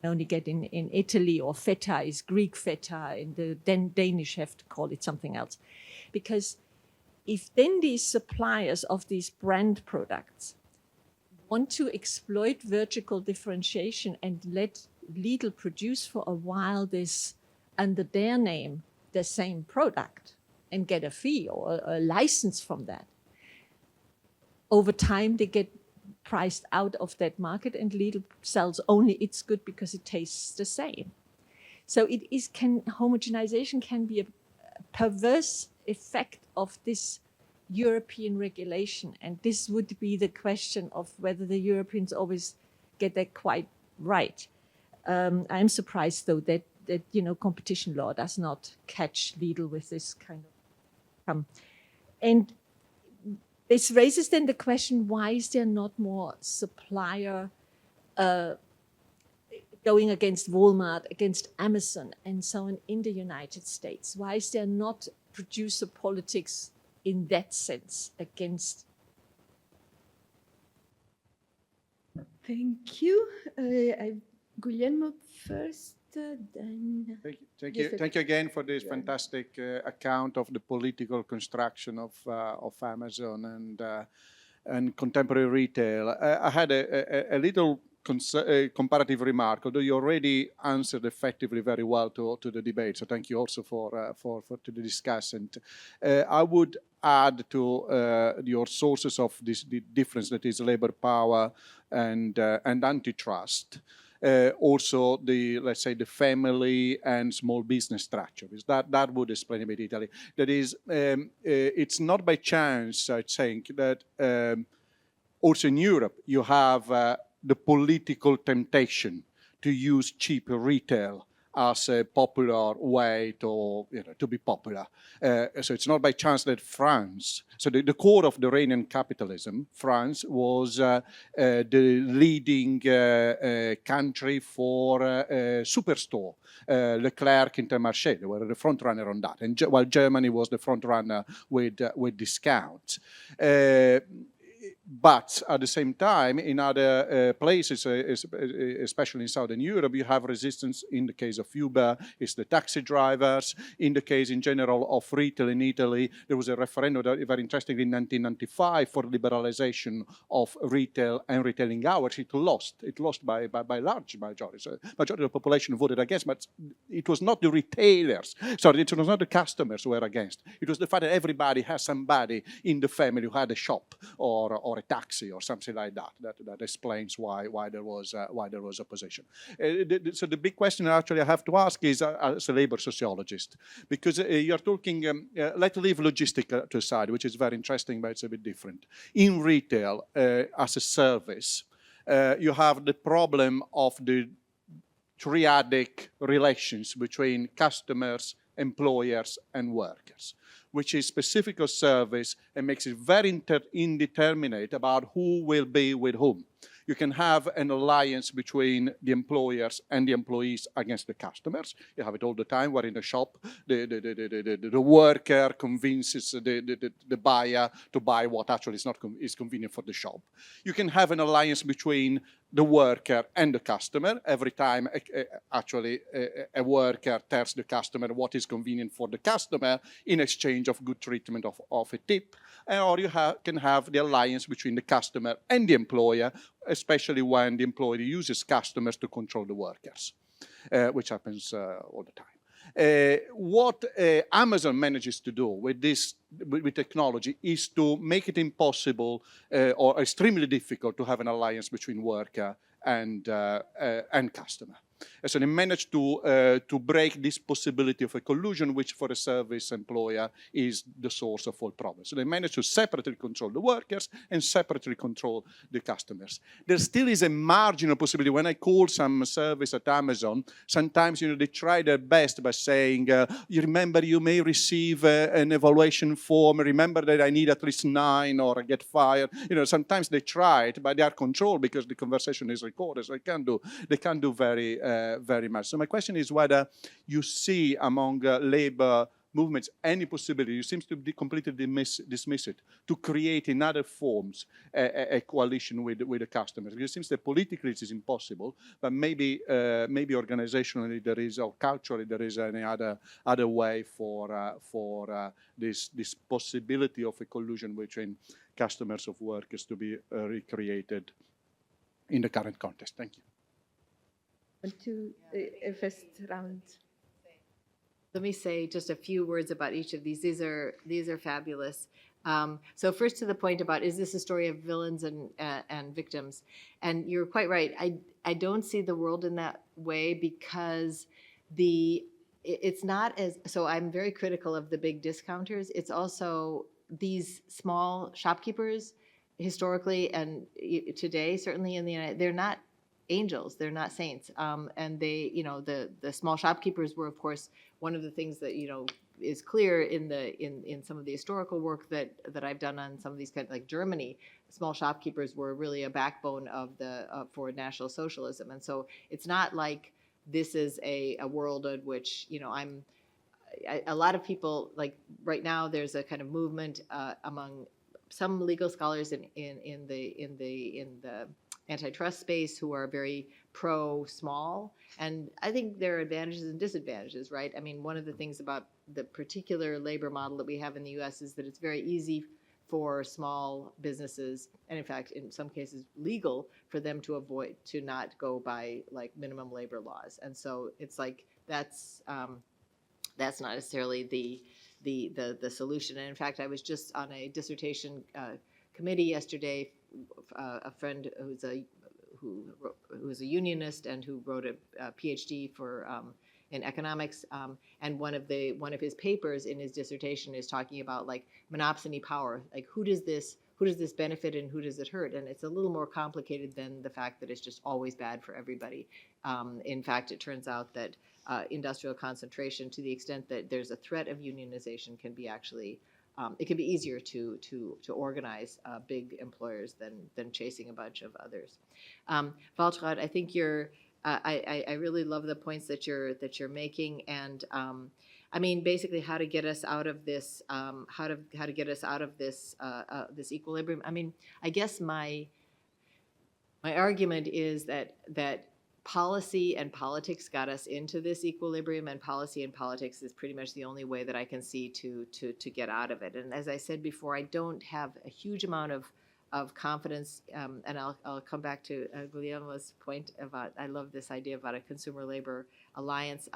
you only get in Italy, or feta is Greek feta, and the Danish have to call it something else. Because if then these suppliers of these brand products want to exploit vertical differentiation and let Lidl produce for a while this under their name, the same product, and get a fee or a license from that, over time they get priced out of that market, and Lidl sells only its good because it tastes the same. So homogenization can be a perverse effect of this European regulation, and this would be the question of whether the Europeans always get that quite right. I'm surprised, though, that you know, competition law does not catch Lidl with this kind of and this raises then the question, why is there not more supplier going against Walmart, against Amazon, and so on in the United States? Why is there not producer politics in that sense against? Thank you. Guglielmo first. then Thank Yes, you. Thank you again for this yeah. fantastic account of the political construction of Amazon and contemporary retail. I had a little comparative remark, although you already answered effectively very well to the debate. So thank you also for to the discussant. I would add to your sources of the difference, that is labor power and antitrust. Also let's say the family and small business structure. That would explain a bit Italy. That is, it's not by chance, I think, that also in Europe you have the political temptation to use cheap retail as a popular way to be popular. So it's not by chance that France, so the core of the Iranian capitalism, France was the leading country for superstore. Leclerc, Intermarché, they were the front runner on that, and while Germany was the front runner with discounts. But at the same time, in other places, especially in Southern Europe, you have resistance. In the case of Uber, it's the taxi drivers. In the case, in general, of retail in Italy, there was a referendum, very interesting, in 1995 for liberalization of retail and retailing hours. It lost by large majority. So majority of the population voted against, but it was not the retailers. Sorry, it was not the customers who were against. It was the fact that everybody has somebody in the family who had a shop or a taxi or something like that. That explains why there was opposition. So the big question actually I have to ask is, as a labor sociologist, because you're talking, let's leave logistics to the side, which is very interesting, but it's a bit different. In retail, as a service, you have the problem of the triadic relations between customers, employers, and workers, which is specific of service and makes it very indeterminate about who will be with whom. You can have an alliance between the employers and the employees against the customers. You have it all the time, where in the shop, the worker convinces the buyer to buy what actually is convenient for the shop. You can have an alliance between the worker and the customer. Every time a worker tells the customer what is convenient for the customer in exchange of good treatment of a tip. Or you can have the alliance between the customer and the employer, especially when the employer uses customers to control the workers, which happens all the time. What Amazon manages to do with technology is to make it impossible or extremely difficult to have an alliance between worker and customer. So they managed to break this possibility of a collusion, which for a service employer is the source of all problems. So they managed to separately control the workers and separately control the customers. There still is a marginal possibility. When I call some service at Amazon, sometimes they try their best by saying, you remember you may receive an evaluation form, remember that I need at least 9 or I get fired. Sometimes they try it, but they are controlled because the conversation is recorded, so they can't do very much. So my question is whether you see among labor movements any possibility, you seem to completely dismiss it, to create in other forms a coalition with the customers. Because it seems that politically it is impossible, but maybe organizationally there is, or culturally there is any other way for this possibility of a collusion between customers of workers to be recreated in the current context. Thank you. To a first round. Let me say just a few words about each of these. These are fabulous. So first, to the point about, is this a story of villains and victims? And you're quite right. I don't see the world in that way, because it's not as, so I'm very critical of the big discounters. It's also these small shopkeepers, historically and today, certainly in the United, they're not angels, they're not saints, and they, the small shopkeepers were, of course, one of the things that is clear in some of the historical work that I've done on some of these kind of, like Germany. Small shopkeepers were really a backbone of for National Socialism, and so it's not like this is a world in which a lot of people, like right now there's a kind of movement among some legal scholars in the antitrust space who are very pro-small. And I think there are advantages and disadvantages, right? I mean, one of the things about the particular labor model that we have in the US is that it's very easy for small businesses, and in fact, in some cases legal, for them to avoid, to not go by like minimum labor laws. And so it's like, that's not necessarily the solution. And in fact, I was just on a dissertation committee yesterday. A friend who's a unionist and who wrote a PhD in economics, and one of his papers in his dissertation is talking about like monopsony power, like who does this benefit and who does it hurt? And it's a little more complicated than the fact that it's just always bad for everybody. In fact, it turns out that industrial concentration, to the extent that there's a threat of unionization, can be actually it can be easier to organize big employers than chasing a bunch of others. Waltraud, I think I really love the points that you're making, and I mean, basically, how to get us out of this, how to get us out of this this equilibrium. I mean, I guess my argument is that policy and politics got us into this equilibrium, and policy and politics is pretty much the only way that I can see to get out of it. And as I said before, I don't have a huge amount of confidence, and I'll come back to Guillermo's point about, I love this idea about a consumer labor alliance,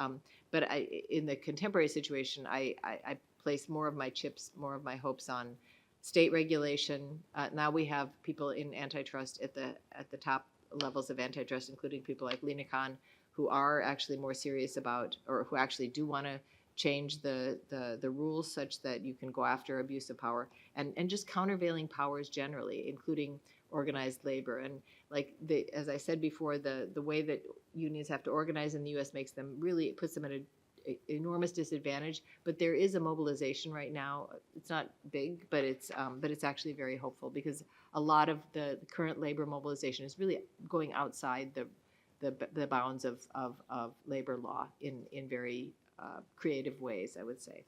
but in the contemporary situation, I place more of my chips, more of my hopes on state regulation. Now we have people in antitrust at the top levels of antitrust, including people like Lina Khan, who are actually more serious about, or who actually do want to change the rules such that you can go after abuse of power, and just countervailing powers generally, including organized labor. And like as I said before, the way that unions have to organize in the U.S. puts them at an enormous disadvantage. But there is a mobilization right now. It's not big, but it's actually very hopeful, because a lot of the current labor mobilization is really going outside the bounds of labor law in very creative ways, I would say.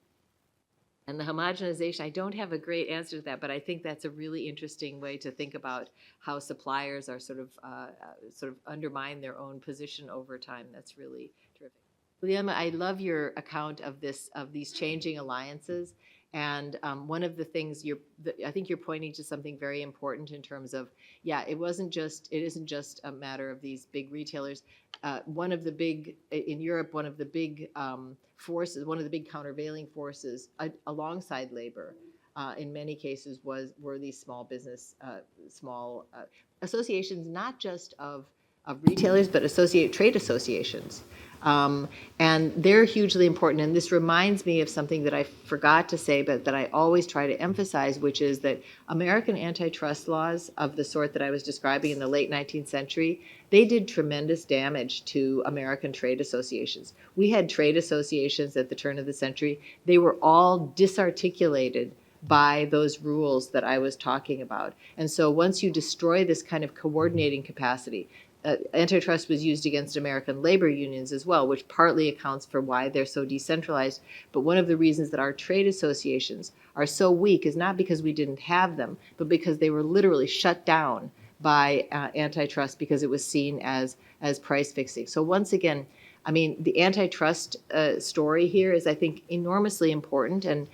And the homogenization, I don't have a great answer to that, but I think that's a really interesting way to think about how suppliers are sort of undermine their own position over time. That's really terrific. Guillermo, I love your account of these changing alliances. And one of the things I think you're pointing to something very important in terms of, it isn't just a matter of these big retailers. In Europe, one of the big forces, one of the big countervailing forces alongside labor, in many cases were these small business, associations, not just of retailers, but trade associations. And they're hugely important. And this reminds me of something that I forgot to say, but that I always try to emphasize, which is that American antitrust laws of the sort that I was describing in the late 19th century, they did tremendous damage to American trade associations. We had trade associations at the turn of the century. They were all disarticulated by those rules that I was talking about. And so once you destroy this kind of coordinating capacity, antitrust was used against American labor unions as well, which partly accounts for why they're so decentralized. But one of the reasons that our trade associations are so weak is not because we didn't have them, but because they were literally shut down by antitrust, because it was seen as price fixing. So once again, I mean, the antitrust story here is, I think, enormously important. And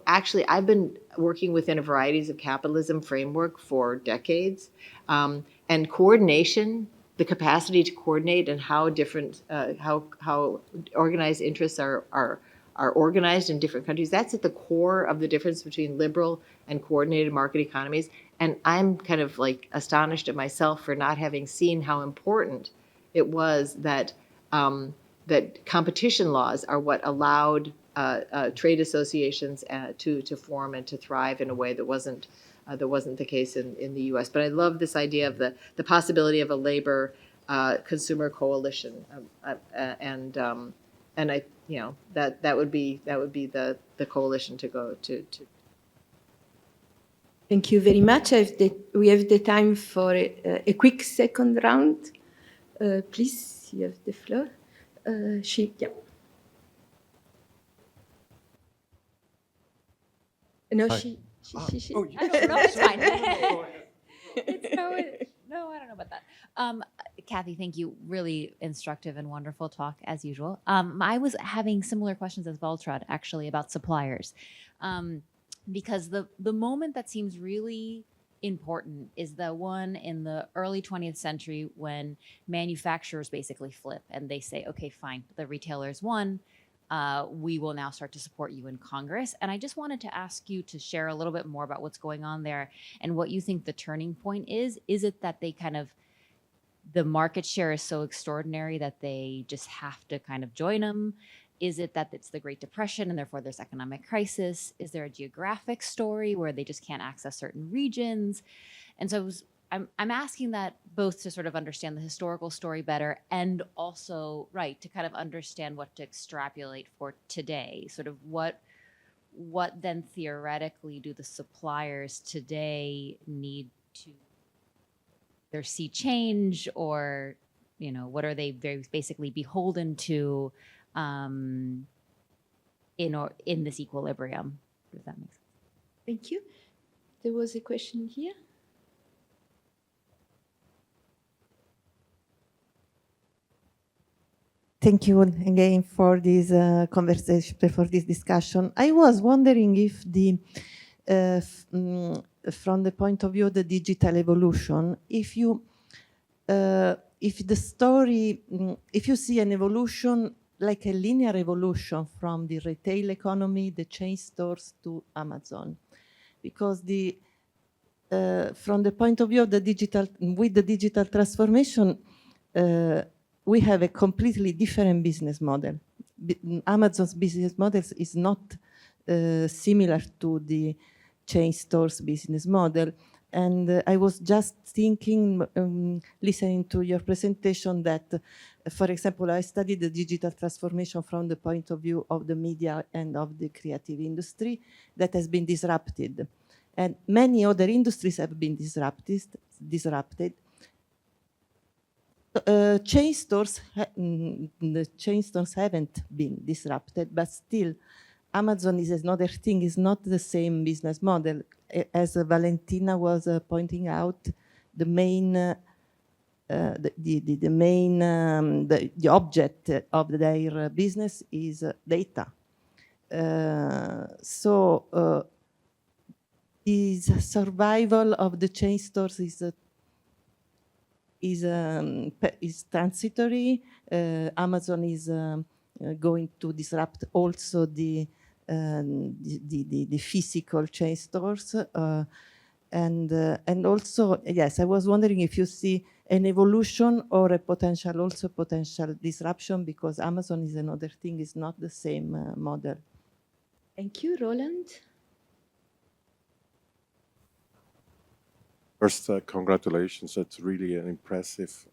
actually, I've been working within a varieties of capitalism framework for decades, and coordination, the capacity to coordinate, and how different, how organized interests are organized in different countries. That's at the core of the difference between liberal and coordinated market economies. And I'm kind of like astonished at myself for not having seen how important it was that that competition laws are what allowed trade associations to form and to thrive in a way that wasn't the case in the U.S. But I love this idea of the possibility of a labor consumer coalition, and I that would be the coalition to go to. Thank you very much. We have the time for a quick second round. Please, you have the floor. Yeah. No, Hi. she. No, it's fine. No, I don't know about that. Kathy, thank you. Really instructive and wonderful talk as usual. I was having similar questions as Valtrud actually about suppliers, because the moment that seems really important is the one in the early 20th century when manufacturers basically flip and they say, okay, fine, the retailers won. We will now start to support you in Congress. And I just wanted to ask you to share a little bit more about what's going on there and what you think the turning point is. Is it that they kind of, the market share is so extraordinary that they just have to kind of join them? Is it that it's the Great Depression and therefore there's economic crisis? Is there a geographic story where they just can't access certain regions? And so I'm asking that both to sort of understand the historical story better and also, right, to kind of understand what to extrapolate for today. Sort of what then theoretically do the suppliers today need to either see change or, you know, what are they very basically beholden to in this equilibrium? Does that make sense? Thank you. There was a question here. Thank you again for this conversation, for this discussion. I was wondering if from the point of view of the digital evolution, if you see an evolution like a linear evolution from the retail economy, the chain stores to Amazon, because from the point of view of the digital transformation, we have a completely different business model. Amazon's business model is not similar to the chain stores business model. And I was just thinking, listening to your presentation, that, for example, I studied the digital transformation from the point of view of the media and of the creative industry that has been disrupted. And many other industries have been disrupted. Chain stores, the chain stores haven't been disrupted, but still, Amazon is another thing, is not the same business model. As Valentina was pointing out, the object of their business is data. So is survival of the chain stores is transitory. Amazon is going to disrupt also the physical chain stores, and also, yes, I was wondering if you see an evolution or a potential disruption, because Amazon is another thing, is not the same model. Thank you, Roland. First, congratulations. It's really an impressive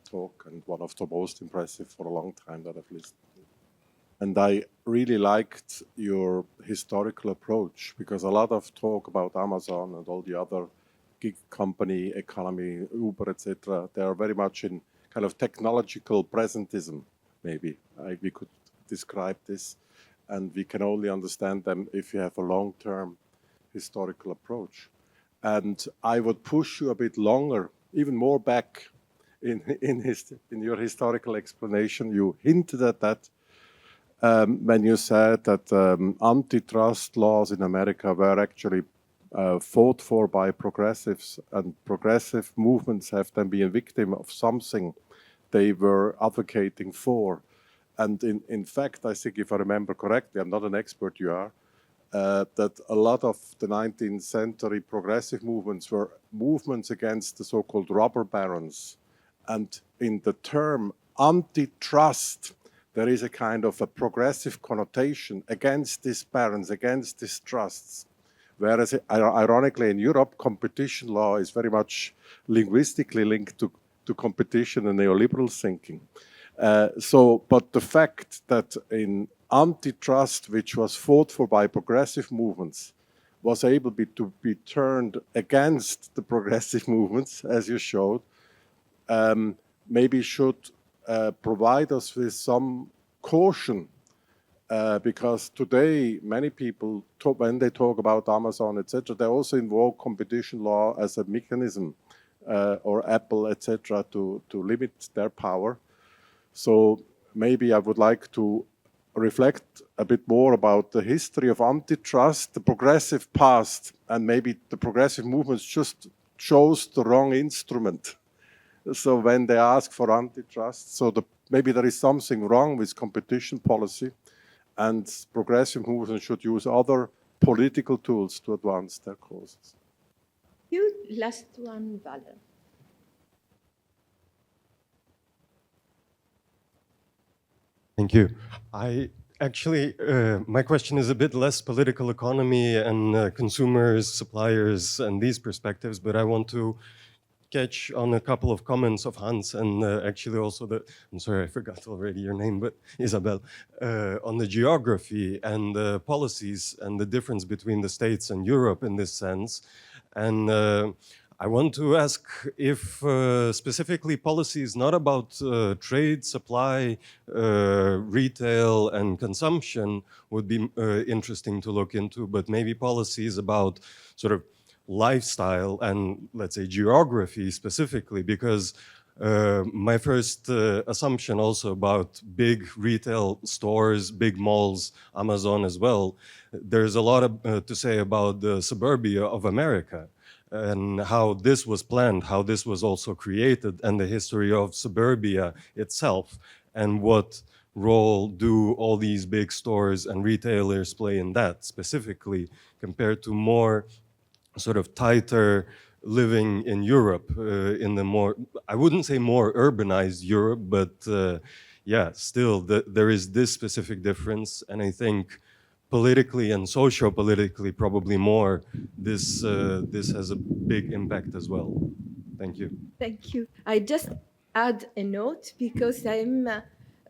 talk, and one of the most impressive for a long time that I've listened to. And I really liked your historical approach, because a lot of talk about Amazon and all the other gig company economy, Uber, etc., they are very much in kind of technological presentism, maybe. We could describe this, and we can only understand them if you have a long-term historical approach. And I would push you a bit longer, even more back in your historical explanation. You hinted at that when you said that antitrust laws in America were actually fought for by progressives, and progressive movements have then been victim of something they were advocating for. And in fact, I think if I remember correctly, I'm not an expert, you are, that a lot of the 19th century progressive movements were movements against the so-called robber barons. And in the term antitrust, there is a kind of a progressive connotation against these barons, against these trusts. Whereas, ironically, in Europe, competition law is very much linguistically linked to competition and neoliberal thinking. But the fact that in antitrust, which was fought for by progressive movements, was able to be turned against the progressive movements, as you showed, maybe should provide us with some caution, because today many people, when they talk about Amazon, etc., they also invoke competition law as a mechanism or Apple, etc., to limit their power. So maybe I would like to reflect a bit more about the history of antitrust, the progressive past, and maybe the progressive movements just chose the wrong instrument. So when they ask for antitrust, so maybe there is something wrong with competition policy, and progressive movements should use other political tools to advance their causes. You last one, Vala. Thank you. My question is a bit less political economy and consumers, suppliers, and these perspectives, but I want to catch on a couple of comments of Hans and actually also I'm sorry, I forgot already your name, but Isabel, on the geography and the policies and the difference between the States and Europe in this sense. And I want to ask if specifically policy is not about trade, supply, retail, and consumption would be interesting to look into, but maybe policies about sort of lifestyle and, let's say, geography specifically, because my first assumption also about big retail stores, big malls, Amazon as well, there's a lot to say about the suburbia of America and how this was planned, how this was also created, and the history of suburbia itself, and what role do all these big stores and retailers play in that specifically compared to more sort of tighter living in Europe, in the more, I wouldn't say more urbanized Europe, but yeah, still there is this specific difference. And I think politically and socio-politically probably more, this has a big impact as well. Thank you. Thank you. I just add a note because I'm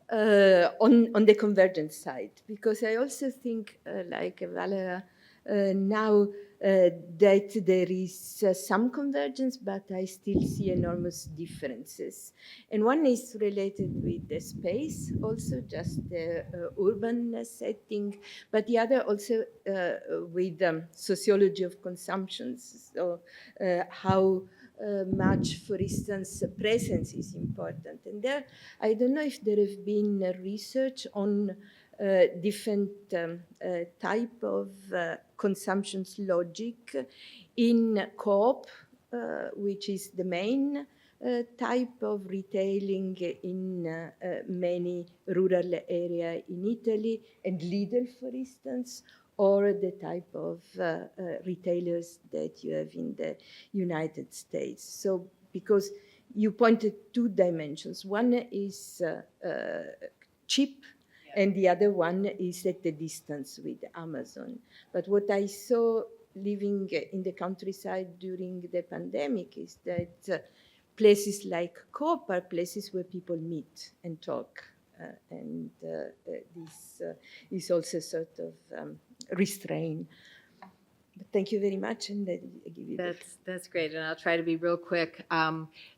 on the convergence side, because I also think, like Valeria, now that there is some convergence, but I still see enormous differences. And one is related with the space, also just the urban setting, but the other also with sociology of consumption. So how much, for instance, presence is important. And there, I don't know if there have been research on different type of consumption's logic in co-op, which is the main type of retailing in many rural areas in Italy, and Lidl, for instance, or the type of retailers that you have in the United States. So, because you pointed two dimensions. One is cheap, and the other one is at the distance with Amazon. But what I saw living in the countryside during the pandemic is that places like Coop are places where people meet and talk. And this is also sort of restraint. But thank you very much, and I give you that's great, and I'll try to be real quick.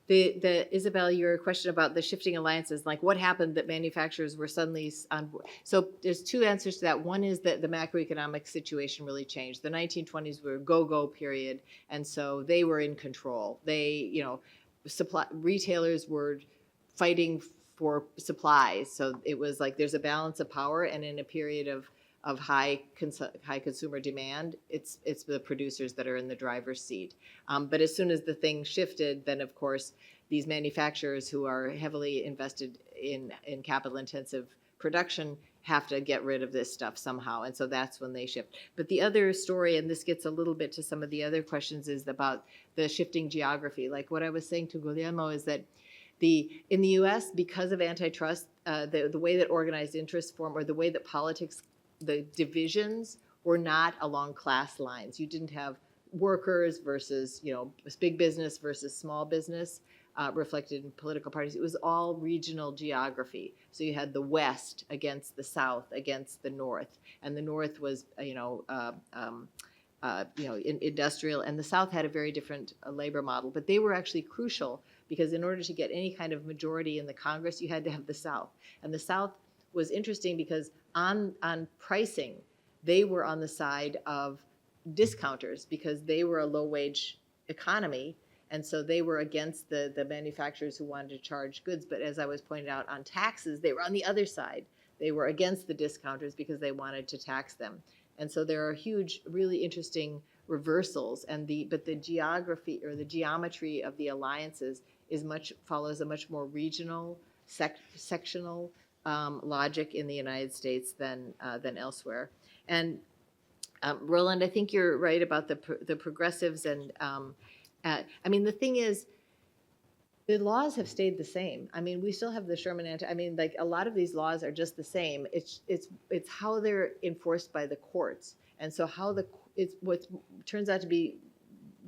Isabel, your question about the shifting alliances, like what happened that manufacturers were suddenly on board. So there's two answers to that. One is that the macroeconomic situation really changed. The 1920s were a go-go period, and so they were in control. They, retailers were fighting for supplies. So it was like there's a balance of power, and in a period of high consumer demand, it's the producers that are in the driver's seat. But as soon as the thing shifted, then of course these manufacturers who are heavily invested in capital-intensive production have to get rid of this stuff somehow, and so that's when they shift. But the other story, and this gets a little bit to some of the other questions, is about the shifting geography. Like what I was saying to Guglielmo is that in the U.S., because of antitrust, the way that organized interests form, or the way that politics, the divisions were not along class lines. You didn't have workers versus, big business versus small business reflected in political parties. It was all regional geography. So you had the West against the South against the North, and the North was, industrial, and the South had a very different labor model. But they were actually crucial because in order to get any kind of majority in the Congress, you had to have the South, and the South was interesting because on pricing, they were on the side of discounters because they were a low-wage economy, And so they were against the manufacturers who wanted to charge goods. But as I was pointing out on taxes, they were on the other side. They were against the discounters because they wanted to tax them. And so there are huge, really interesting reversals. But the geography or the geometry of the alliances follows a much more regional, sectional logic in the United States than elsewhere. And Roland, I think you're right about the progressives. And I mean, the thing is, the laws have stayed the same. I mean, we still have the Sherman I mean, like a lot of these laws are just the same. It's how they're enforced by the courts. And so what turns out to be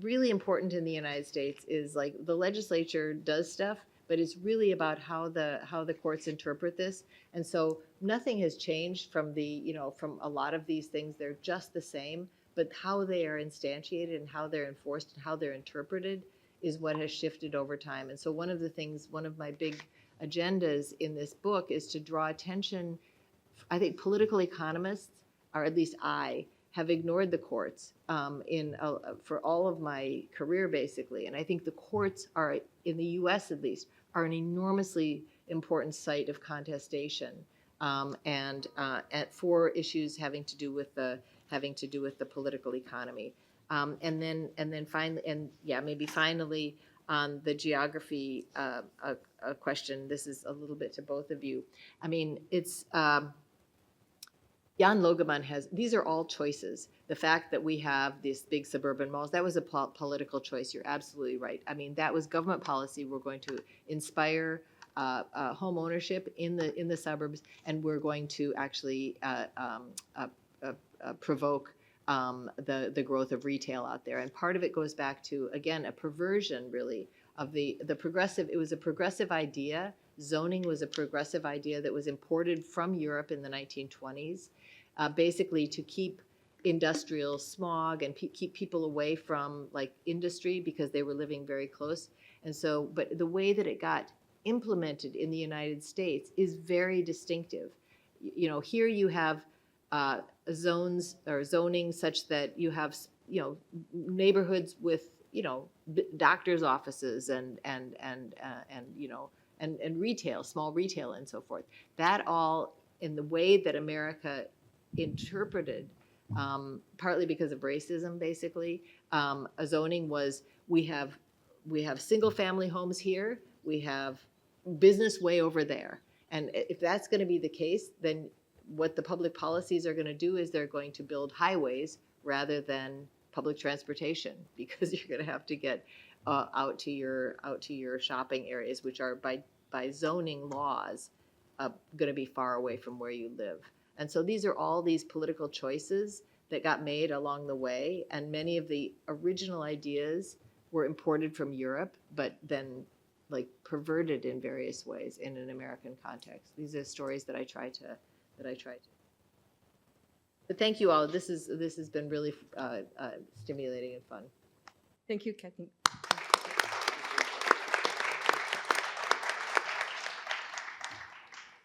really important in the United States is like the legislature does stuff, but it's really about how the courts interpret this. And so nothing has changed from from a lot of these things. They're just the same, but how they are instantiated and how they're enforced and how they're interpreted is what has shifted over time. And so one of my big agendas in this book is to draw attention. I think political economists, or at least I, have ignored the courts for all of my career, basically. And I think the courts are, in the U.S. at least, are an enormously important site of contestation and for issues having to do with the political economy. And then finally on the geography question, this is a little bit to both of you. I mean, it's Jan Logeman these are all choices. The fact that we have these big suburban malls, that was a political choice. You're absolutely right. I mean, that was government policy. We're going to inspire home ownership in the suburbs, and we're going to actually provoke the growth of retail out there. And part of it goes back to, again, a perversion, really, of the progressive. It was a progressive idea. Zoning was a progressive idea that was imported from Europe in the 1920s, basically to keep industrial smog and keep people away from like industry because they were living very close. And so, but the way that it got implemented in the United States is very distinctive. You know, here you have zones or zoning such that you have, neighborhoods with, doctors' offices and retail, small retail and so forth. That all in the way that America interpreted, partly because of racism, basically, a zoning was we have single family homes here, we have business way over there. And if that's going to be the case, then what the public policies are going to do is they're going to build highways rather than public transportation, because you're going to have to get out to your shopping areas, which are by zoning laws going to be far away from where you live. And so these are all these political choices that got made along the way, and many of the original ideas were imported from Europe, but then like perverted in various ways in an American context. These are stories that I try to. But thank you all. This has been really stimulating and fun. Thank you, Kathleen.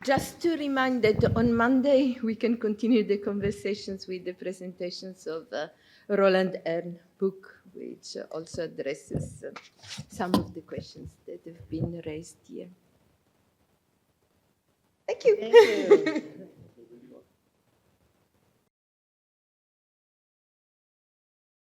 Just to remind that on Monday we can continue the conversations with the presentations of Roland Ernst's book, which also addresses some of the questions that have been raised here. Thank you. Thank you.